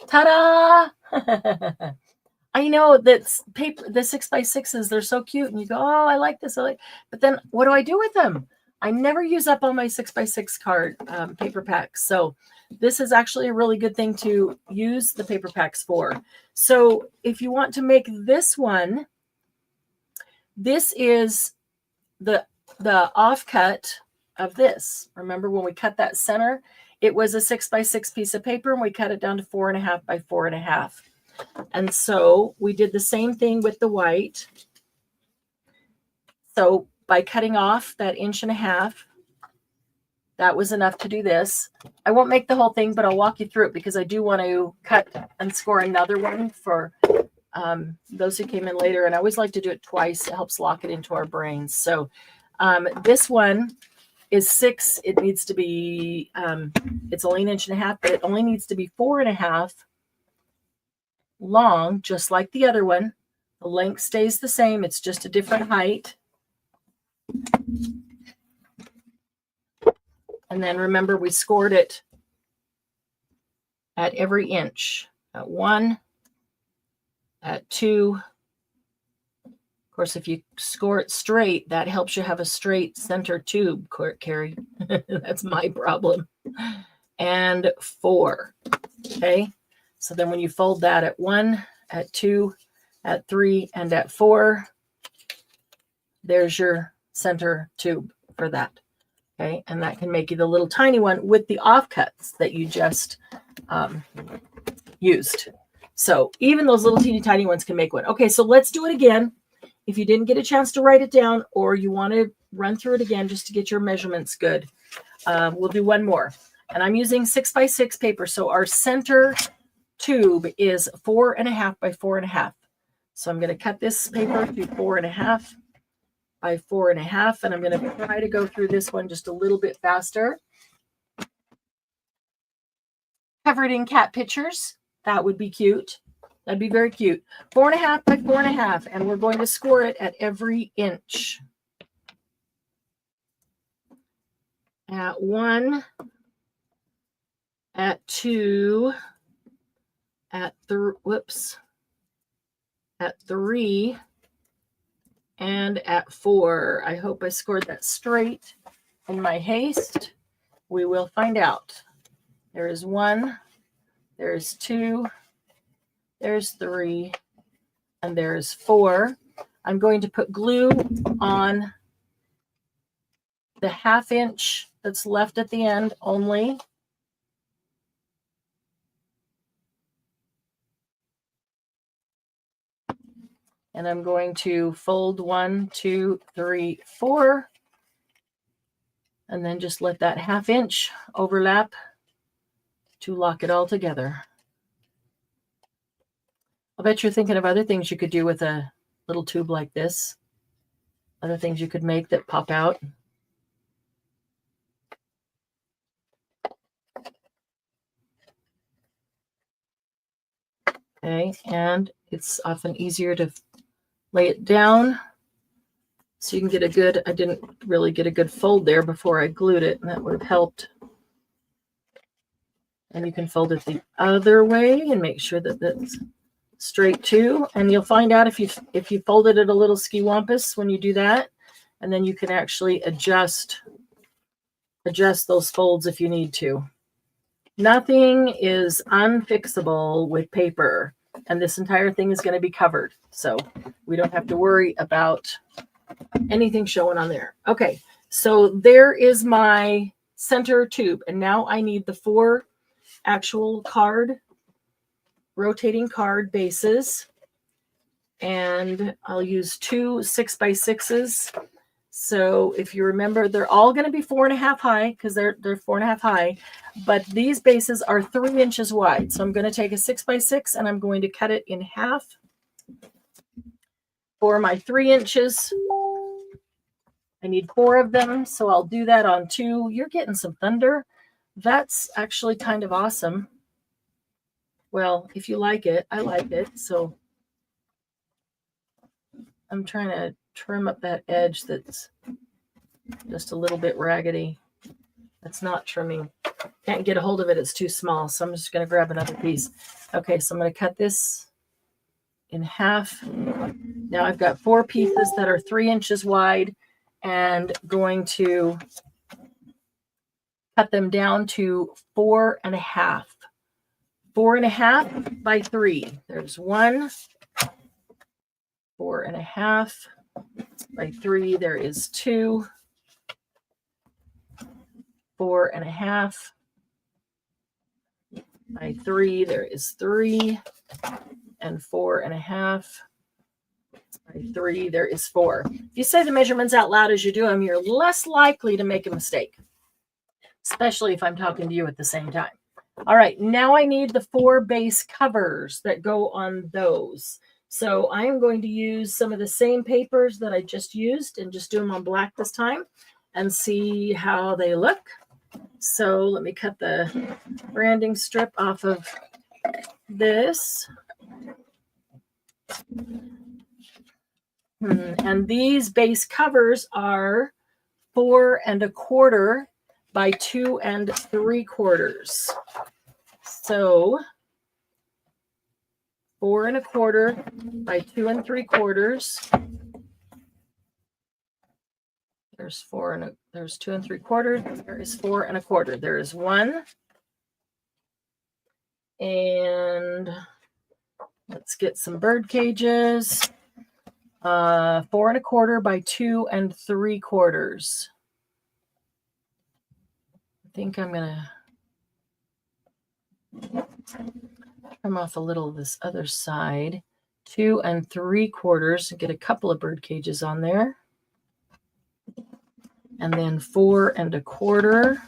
Ta-da! I know that paper, the 6x6s, they're so cute, and you go, oh, I like this. But then what do I do with them? I never use up all my 6x6 card paper packs. So this is actually a really good thing to use the paper packs for. So if you want to make this one, this is the offcut of this. Remember when we cut that center, it was a 6x6 piece of paper, and we cut it down to 4.5 by 4.5. And so we did the same thing with the white. So by cutting off that 1.5 inches, that was enough to do this. I won't make the whole thing, but I'll walk you through it because I do want to cut and score another one for those who came in later. And I always like to do it twice. It helps lock it into our brains. So this one is 6. It needs to be, it's only 1.5 inches, but it only needs to be 4.5 long, just like the other one. The length stays the same. It's just a different height. And then remember, we scored it at every inch, at 1, at 2. Of course, if you score it straight, that helps you have a straight center tube, Carrie. That's my problem. And 4. Okay. So then when you fold that at 1, at 2, at 3, and at 4, there's your center tube for that. Okay, and that can make you the little tiny one with the offcuts that you just used. So even those little teeny tiny ones can make one. Okay, so let's do it again. If you didn't get a chance to write it down, or you want to run through it again just to get your measurements good, we'll do one more. And I'm using 6x6 paper. So our center tube is 4.5 by 4.5. So I'm going to cut this paper to 4.5 by 4.5, and I'm going to try to go through this one just a little bit faster. Covered in cat pictures. That would be cute. That'd be very cute. 4.5 by 4.5, and we're going to score it at every inch. At 1, at 2, at 3, and at 4. I hope I scored that straight in my haste. We will find out. There is 1, there's 2, there's 3, and there's 4. I'm going to put glue on the 1/2 inch that's left at the end only. And I'm going to fold 1, 2, 3, 4, and then just let that 1/2 inch overlap to lock it all together. I bet you're thinking of other things you could do with a little tube like this. Other things you could make that pop out. Okay, and it's often easier to lay it down so you can get a good, I didn't really get a good fold there before I glued it, and that would have helped. And you can fold it the other way and make sure that that's straight too. And you'll find out if you folded it a little ski-wampus when you do that, and then you can actually adjust those folds if you need to. Nothing is unfixable with paper, and this entire thing is going to be covered, so we don't have to worry about anything showing on there. Okay, so there is my center tube, and now I need the 4 actual rotating card bases, and I'll use 2 6x6s. So if you remember, they're all going to be 4.5 high because they're 4.5 high, but these bases are 3 inches wide. So I'm going to take a 6x6 and I'm going to cut it in half for my 3 inches. I need 4 of them, so I'll do that on 2. You're getting some thunder. That's actually kind of awesome. Well, if you like it, I like it. So I'm trying to trim up that edge that's just a little bit raggedy. That's not trimming. Can't get a hold of it. It's too small. So I'm just going to grab another piece. Okay, so I'm going to cut this in half. Now I've got 4 pieces that are 3 inches wide and going to cut them down to 4.5. 4.5 by 3. There's 1. 4.5 by 3. There is 2. 4.5 by 3. There is 3. And 4.5 by 3. There is 4. If you say the measurements out loud as you do them, you're less likely to make a mistake, especially if I'm talking to you at the same time. All right, now I need the 4 base covers that go on those. So I am going to use some of the same papers that I just used and just do them on black this time and see how they look. So let me cut the branding strip off of this. And these base covers are 4 1/4 by 2 3/4. So 4 1/4 by 2 3/4. There's 4 and there's 2 3/4. There is 4 1/4. There is 1. And let's get some bird cages. 4 1/4 by 2 3/4. I think I'm gonna trim off a little of this other side. 2 3/4 and get a couple of bird cages on there. And then 4 1/4.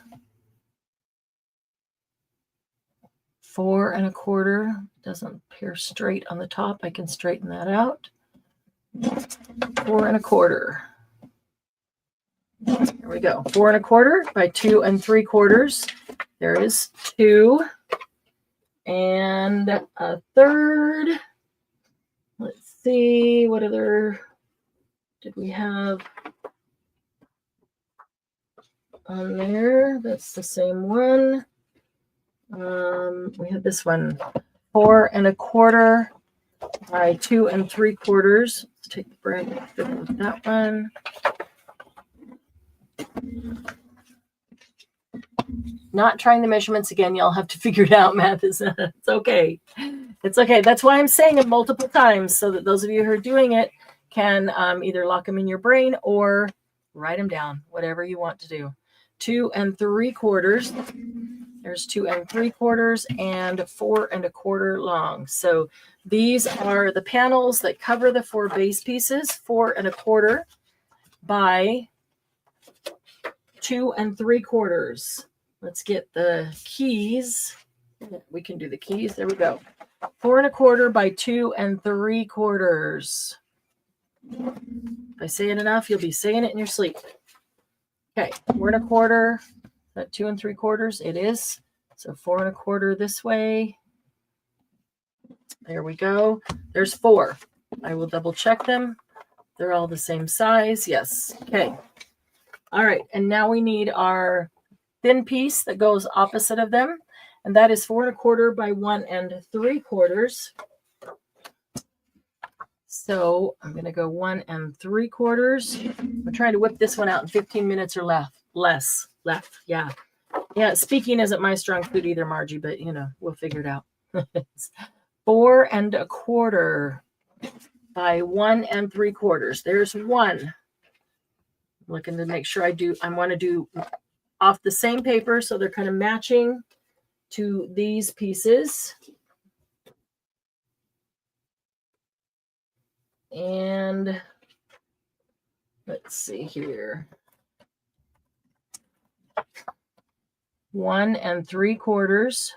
4 1/4 doesn't appear straight on the top. I can straighten that out. 4 1/4. Here we go. 4 1/4 by 2 3/4. There is 2 and a third. Let's see, what other did we have on there? That's the same one. We had this one, 4 1/4 by 2 3/4. Let's take the brand with that one. Not trying the measurements again. Y'all have to figure it out. Math is it's okay. It's okay. That's why I'm saying it multiple times so that those of you who are doing it can either lock them in your brain or write them down, whatever you want to do. 2 3/4. There's 2 3/4 and 4 1/4 long. So these are the panels that cover the 4 base pieces, 4 1/4 by 2 3/4. Let's get the keys. We can do the keys. There we go. 4 1/4 by 2 3/4. If I say it enough, you'll be saying it in your sleep. Okay, 4 1/4. That 2 3/4. It is. So 4 1/4 this way. There we go. There's 4. I will double check them. They're all the same size. Yes. Okay. All right. And now we need our thin piece that goes opposite of them. And that is 4 1/4 by 1 3/4. So I'm going to go 1 3/4. I'm trying to whip this one out in 15 minutes or less. Yeah. Yeah. Speaking isn't my strong suit either, Margie, but we'll figure it out. 4 1/4 by 1 3/4. There's 1. Looking to make sure I want to do off the same paper so they're kind of matching to these pieces. And let's see here. 1 3/4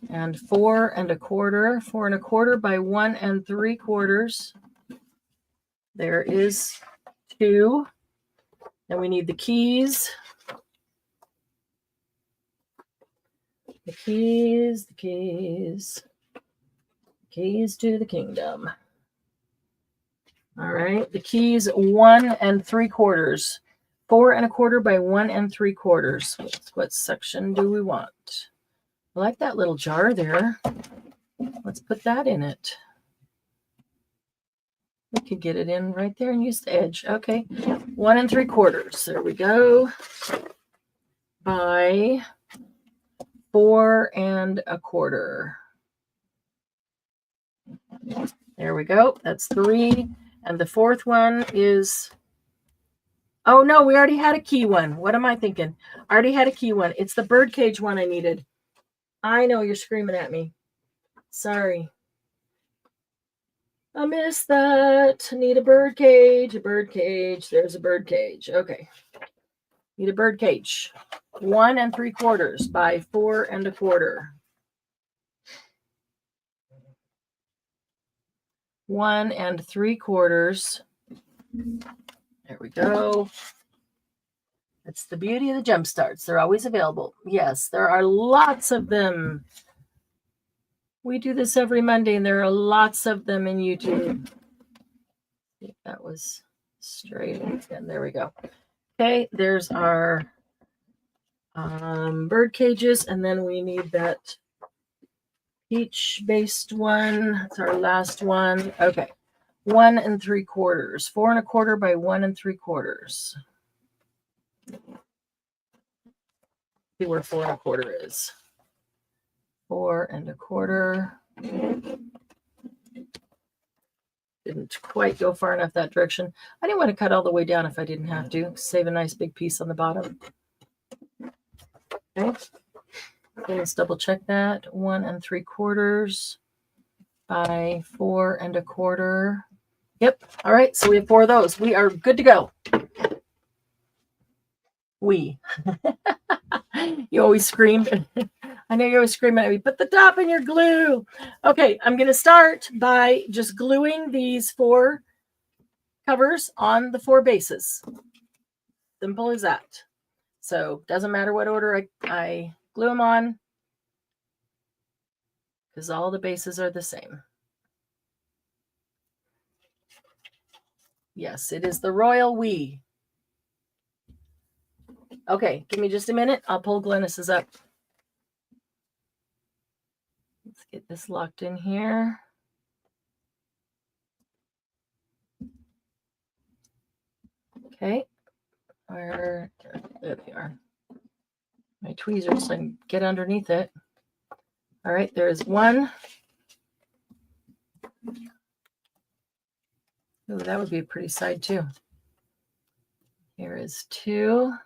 and 4 1/4. 4 1/4 by 1 3/4. There is 2. Then we need the keys. The keys to the kingdom. All right, the keys 1 3/4. 4 1/4 by 1 3/4. What section do we want? I like that little jar there. Let's put that in it. We could get it in right there and use the edge. Okay, 1 3/4. There we go. By 4 1/4. There we go. That's 3. And the fourth one is, oh no, we already had a key one. What am I thinking? I already had a key one. It's the birdcage one I needed. I know you're screaming at me. Sorry. I missed that. Need a birdcage, a birdcage. There's a birdcage. Okay. Need a birdcage. 1 3/4 by 4 1/4. 1 3/4. There we go. That's the beauty of the jump starts. They're always available. Yes, there are lots of them. We do this every Monday, and there are lots of them in YouTube. I think that was straight. And there we go. Okay, there's our bird cages, and then we need that peach-based one. That's our last one. Okay, 1 3/4. 4 1/4 by 1 3/4. See where 4 1/4 is. 4 1/4. Didn't quite go far enough that direction. I didn't want to cut all the way down if I didn't have to. Save a nice big piece on the bottom. Okay. Okay, let's double check that. 1 3/4 by 4 1/4. Yep. All right. So we have 4 of those. We are good to go. You always scream. I know you're always screaming at me, put the top in your glue. Okay, I'm going to start by just gluing these 4 covers on the 4 bases. Simple as that. So doesn't matter what order I glue them on, because all the bases are the same. Yes, it is the royal we. Okay, give me just a minute. I'll pull Glennis's up. Let's get this locked in here. Okay, there they are. My tweezers, so I can get underneath it. All right, there's 1. Oh, that would be a pretty side too. Here is 2.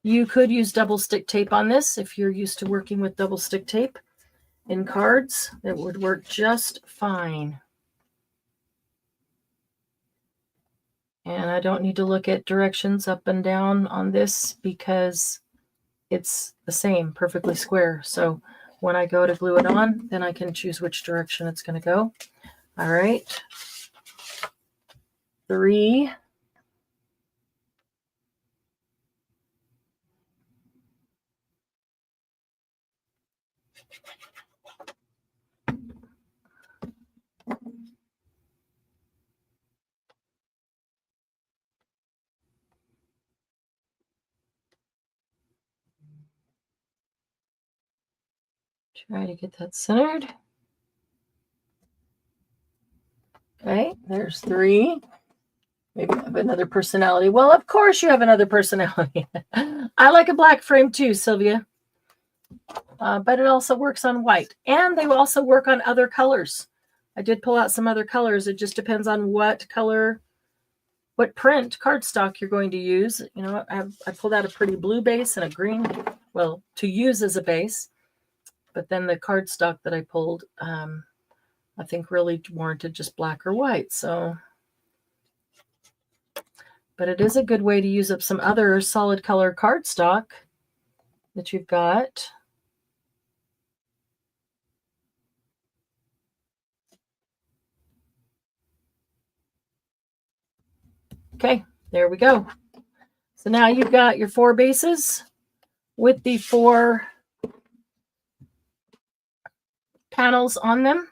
You could use double stick tape on this if you're used to working with double stick tape in cards. That would work just fine. And I don't need to look at directions up and down on this because it's the same, perfectly square. So when I go to glue it on, then I can choose which direction it's going to go. All right. 3. Try to get that centered. Okay, there's 3. Maybe I have another personality. Well, of course you have another personality. I like a black frame too, Sylvia. But it also works on white. And they will also work on other colors. I did pull out some other colors. It just depends on what color, what print cardstock you're going to use. You know, I pulled out a pretty blue base and a green, well, to use as a base. But then the cardstock that I pulled, I I think really warranted just black or white. So, but it is a good way to use up some other solid color cardstock that you've got. Okay, there we go. So now you've got your 4 bases with the 4 panels on them.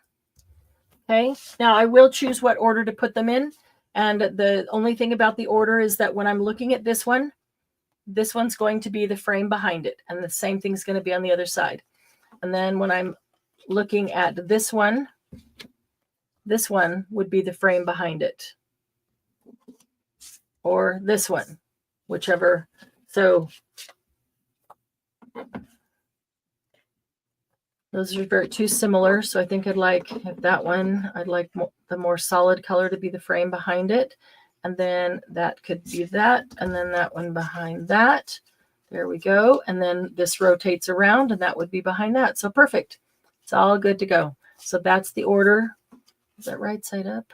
Okay, now I will choose what order to put them in. And the only thing about the order is that when I'm looking at this one's going to be the frame behind it. And the same thing's going to be on the other side. And then when I'm looking at this one would be the frame behind it. Or this one, whichever. So those are too similar. So I think I'd like that one. I'd like the more solid color to be the frame behind it. And then that could be that. And then that one behind that. There we go. And then this rotates around and that would be behind that. So perfect. It's all good to go. So that's the order. Is that right side up?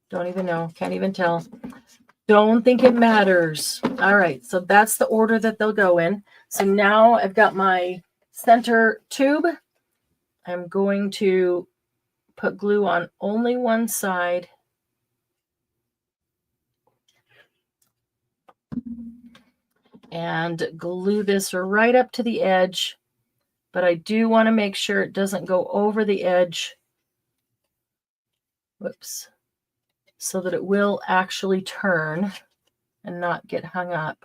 Don't even know. Can't even tell. Don't think it matters. All right. So that's the order that they'll go in. So now I've got my center tube. I'm going to put glue on only one side. And glue this right up to the edge. But I do want to make sure it doesn't go over the edge. Whoops. So that it will actually turn and not get hung up.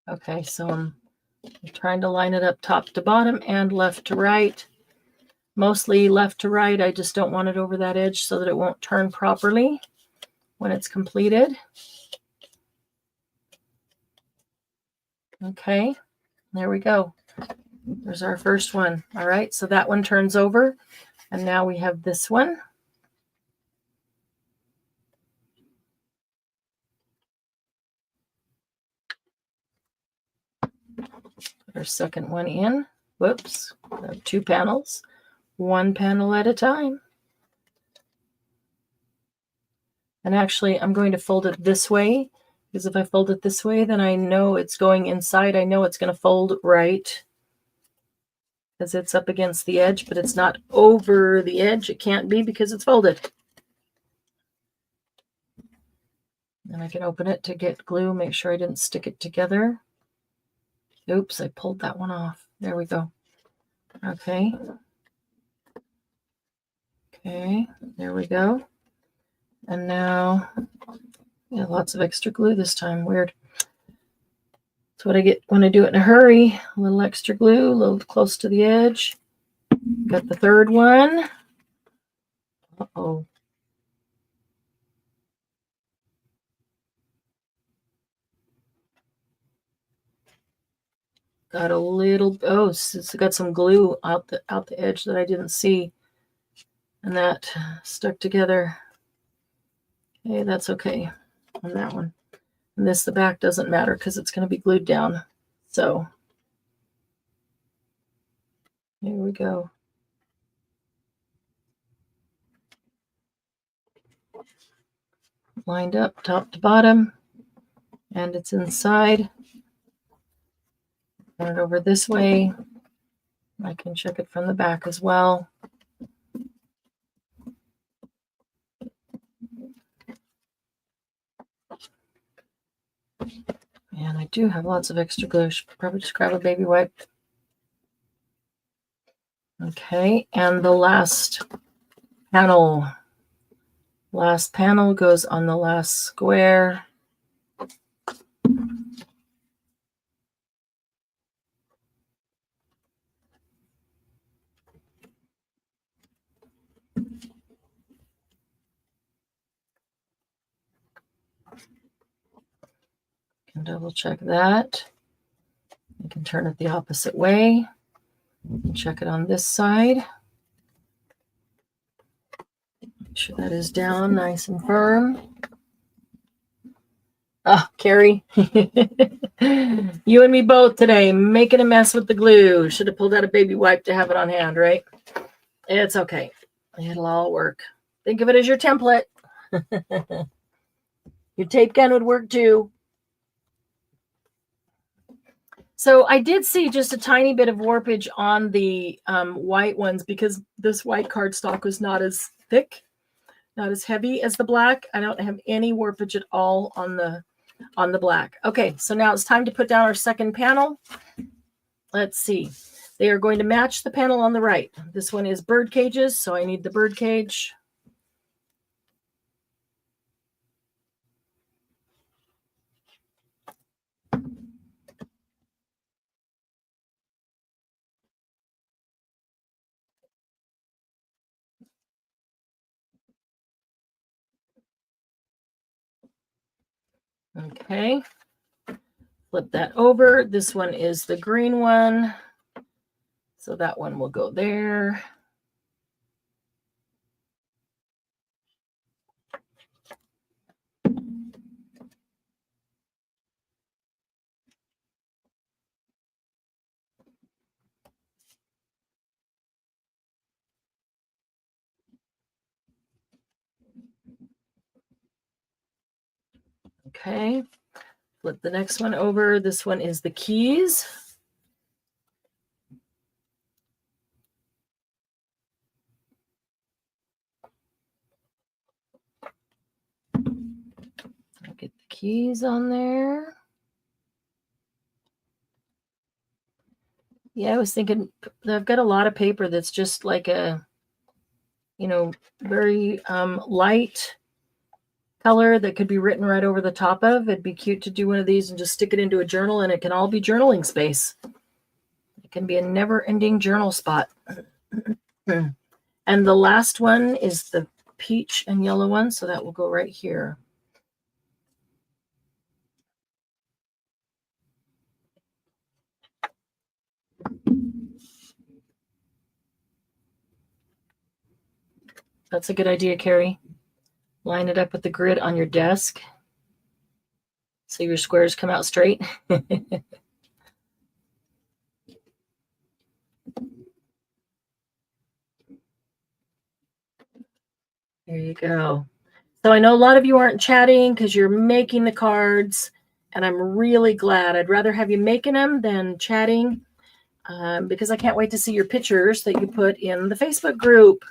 Okay, so I'm trying to line it up top to bottom and left to right. Mostly left to right. I just don't want it over that edge so that it won't turn properly when it's completed. Okay, there we go. There's our first one. All right, so that one turns over. And now we have this one. Put our second one in. Whoops, we have 2 panels. 1 panel at a time. And actually, I'm going to fold it this way, because if I fold it this way, then I know it's going inside. I know it's going to fold right, because it's up against the edge, but it's not over the edge. It can't be because it's folded. And I can open it to get glue, make sure I didn't stick it together. Oops, I pulled that one off. There we go. Okay. Okay, there we go. And now, yeah, lots of extra glue this time. Weird. That's what I get when I do it in a hurry. A little extra glue, a little close to the edge. Got the third one. Uh-oh. Got a little, oh, it's got some glue out the edge that I didn't see. And that stuck together. Okay, that's okay on that one. And this, the back doesn't matter because it's going to be glued down. So here we go. Lined up top to bottom. And it's inside. Turn it over this way. I can check it from the back as well. And I do have lots of extra glue. Should probably just grab a baby wipe. Okay, and the last panel. Last panel goes on the last square. Can double check that. You can turn it the opposite way. Check it on this side. Make sure that is down nice and firm. Oh, Carrie, you and me both today, making a mess with the glue. Should have pulled out a baby wipe to have it on hand, right? It's okay. It'll all work. Think of it as your template. Your tape gun would work too. So I did see just a tiny bit of warpage on the white ones because this white cardstock was not as thick, not as heavy as the black. I don't have any warpage at all on the black. Okay, so now it's time to put down our second panel. Let's see. They are going to match the panel on the right. This one is bird cages, so I need the bird cage. Okay. Flip that over. This one is the green one. So that one will go there. Okay. Flip the next one over. This one is the keys. I'll get the keys on there. Yeah, I was thinking I've got a lot of paper that's just like a, very light color that could be written right over the top of. It'd be cute to do one of these and just stick it into a journal, and it can all be journaling space. It can be a never-ending journal spot. And the last one is the peach and yellow one, so that will go right here. That's a good idea, Carrie. Line it up with the grid on your desk so your squares come out straight. There you go. So I know a lot of you aren't chatting because you're making the cards, and I'm really glad. I'd rather have you making them than chatting because I can't wait to see your pictures that you put in the Facebook group.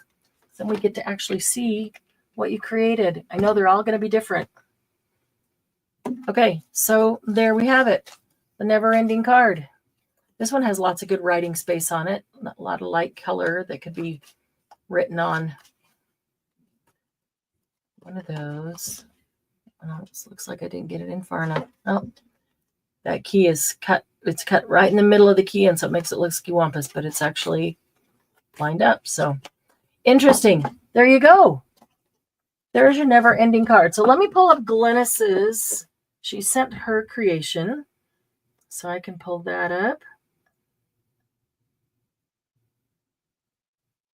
Then we get to actually see what you created. I know they're all going to be different. Okay, so there we have it. The never-ending card. This one has lots of good writing space on it. A lot of light color that could be written on. One of those. Oh, this looks like I didn't get it in far enough. Oh, that key is cut. It's cut right in the middle of the key, and so it makes it look skiwampus, but it's actually lined up. So interesting. There you go. There's your never-ending card. So let me pull up Glennis's. She sent her creation, so I can pull that up.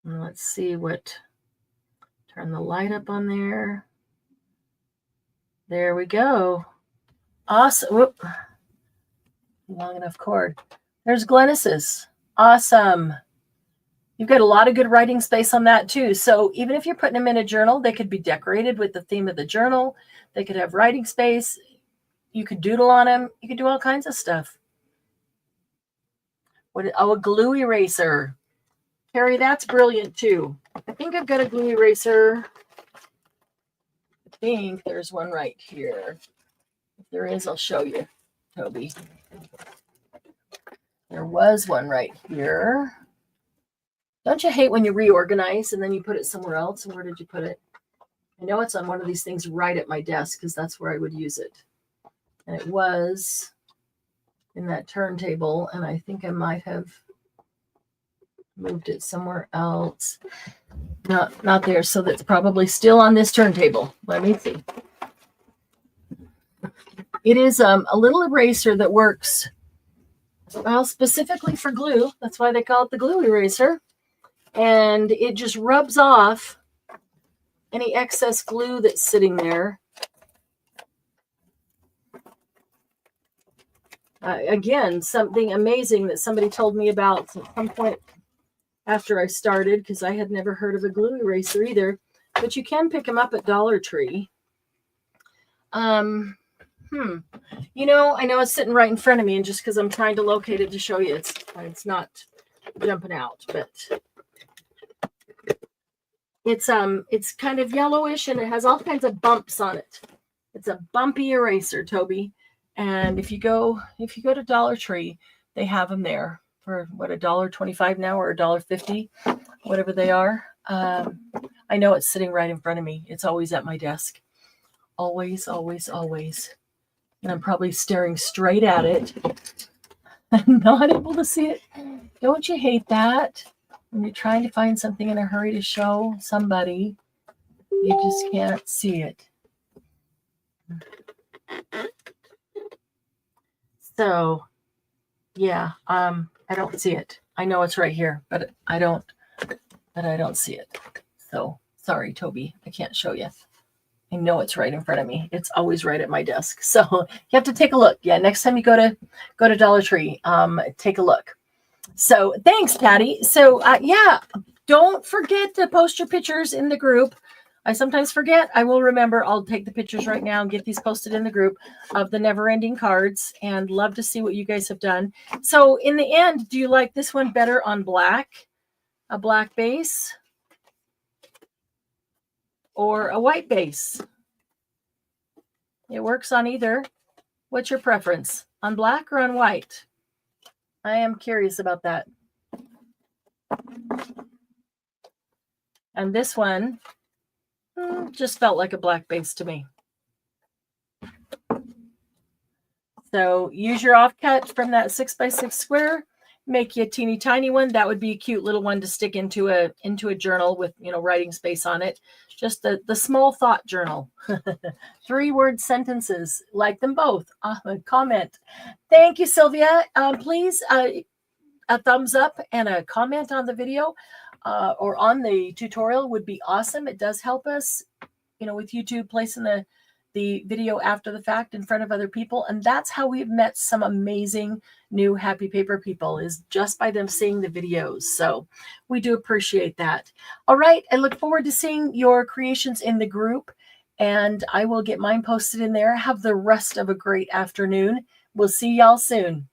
And let's see what. Turn the light up on there. There we go. Awesome. Whoop. Long enough cord. There's Glennis's. Awesome. You've got a lot of good writing space on that too. So even if you're putting them in a journal, they could be decorated with the theme of the journal. They could have writing space. You could doodle on them. You could do all kinds of stuff. A glue eraser. Carrie, that's brilliant too. I think I've got a glue eraser. I think there's one right here. If there is, I'll show you, Toby. There was one right here. Don't you hate when you reorganize and then you put it somewhere else? And where did you put it? I know it's on one of these things right at my desk because that's where I would use it. And it was in that turntable, and I think I might have moved it somewhere else. Not there, so that's probably still on this turntable. Let me see. It is a little eraser that works well specifically for glue. That's why they call it the glue eraser. And it just rubs off any excess glue that's sitting there. Again, something amazing that somebody told me about at some point after I started, because I had never heard of a glue eraser either. But you can pick them up at Dollar Tree. You know, I know it's sitting right in front of me, and just because I'm trying to locate it to show you, it's not jumping out, but it's kind of yellowish and it has all kinds of bumps on it. It's a bumpy eraser, Toby. And if you go to Dollar Tree, they have them there for what, $1.25 now or $1.50, whatever they are. I know it's sitting right in front of me. It's always at my desk. Always, always, always. And I'm probably staring straight at it. I'm not able to see it. Don't you hate that? When you're trying to find something in a hurry to show somebody, you just can't see it. So, yeah, I don't see it. I know it's right here, but I don't see it. So, sorry, Toby, I can't show you. I know it's right in front of me. It's always right at my desk. So you have to take a look. Yeah, next time you go to Dollar Tree, take a look. So thanks, Patty. So yeah, don't forget to post your pictures in the group. I sometimes forget. I will remember. I'll take the pictures right now and get these posted in the group of the never-ending cards, and love to see what you guys have done. So in the end, do you like this one better on black, a black base, or a white base? It works on either. What's your preference? On black or on white? I am curious about that. And this one just felt like a black base to me. So use your offcut from that 6x6 square. Make you a teeny tiny one. That would be a cute little one to stick into a journal with, you know, writing space on it. Just the small thought journal. 3-word sentences. Like them both. Comment. Thank you, Sylvia. Please a thumbs up and a comment on the video or on the tutorial would be awesome. It does help us, you know, with YouTube placing the video after the fact in front of other people. And that's how we've met some amazing new happy paper people, is just by them seeing the videos. So we do appreciate that. All right. I look forward to seeing your creations in the group, and I will get mine posted in there. Have the rest of a great afternoon. We'll see y'all soon.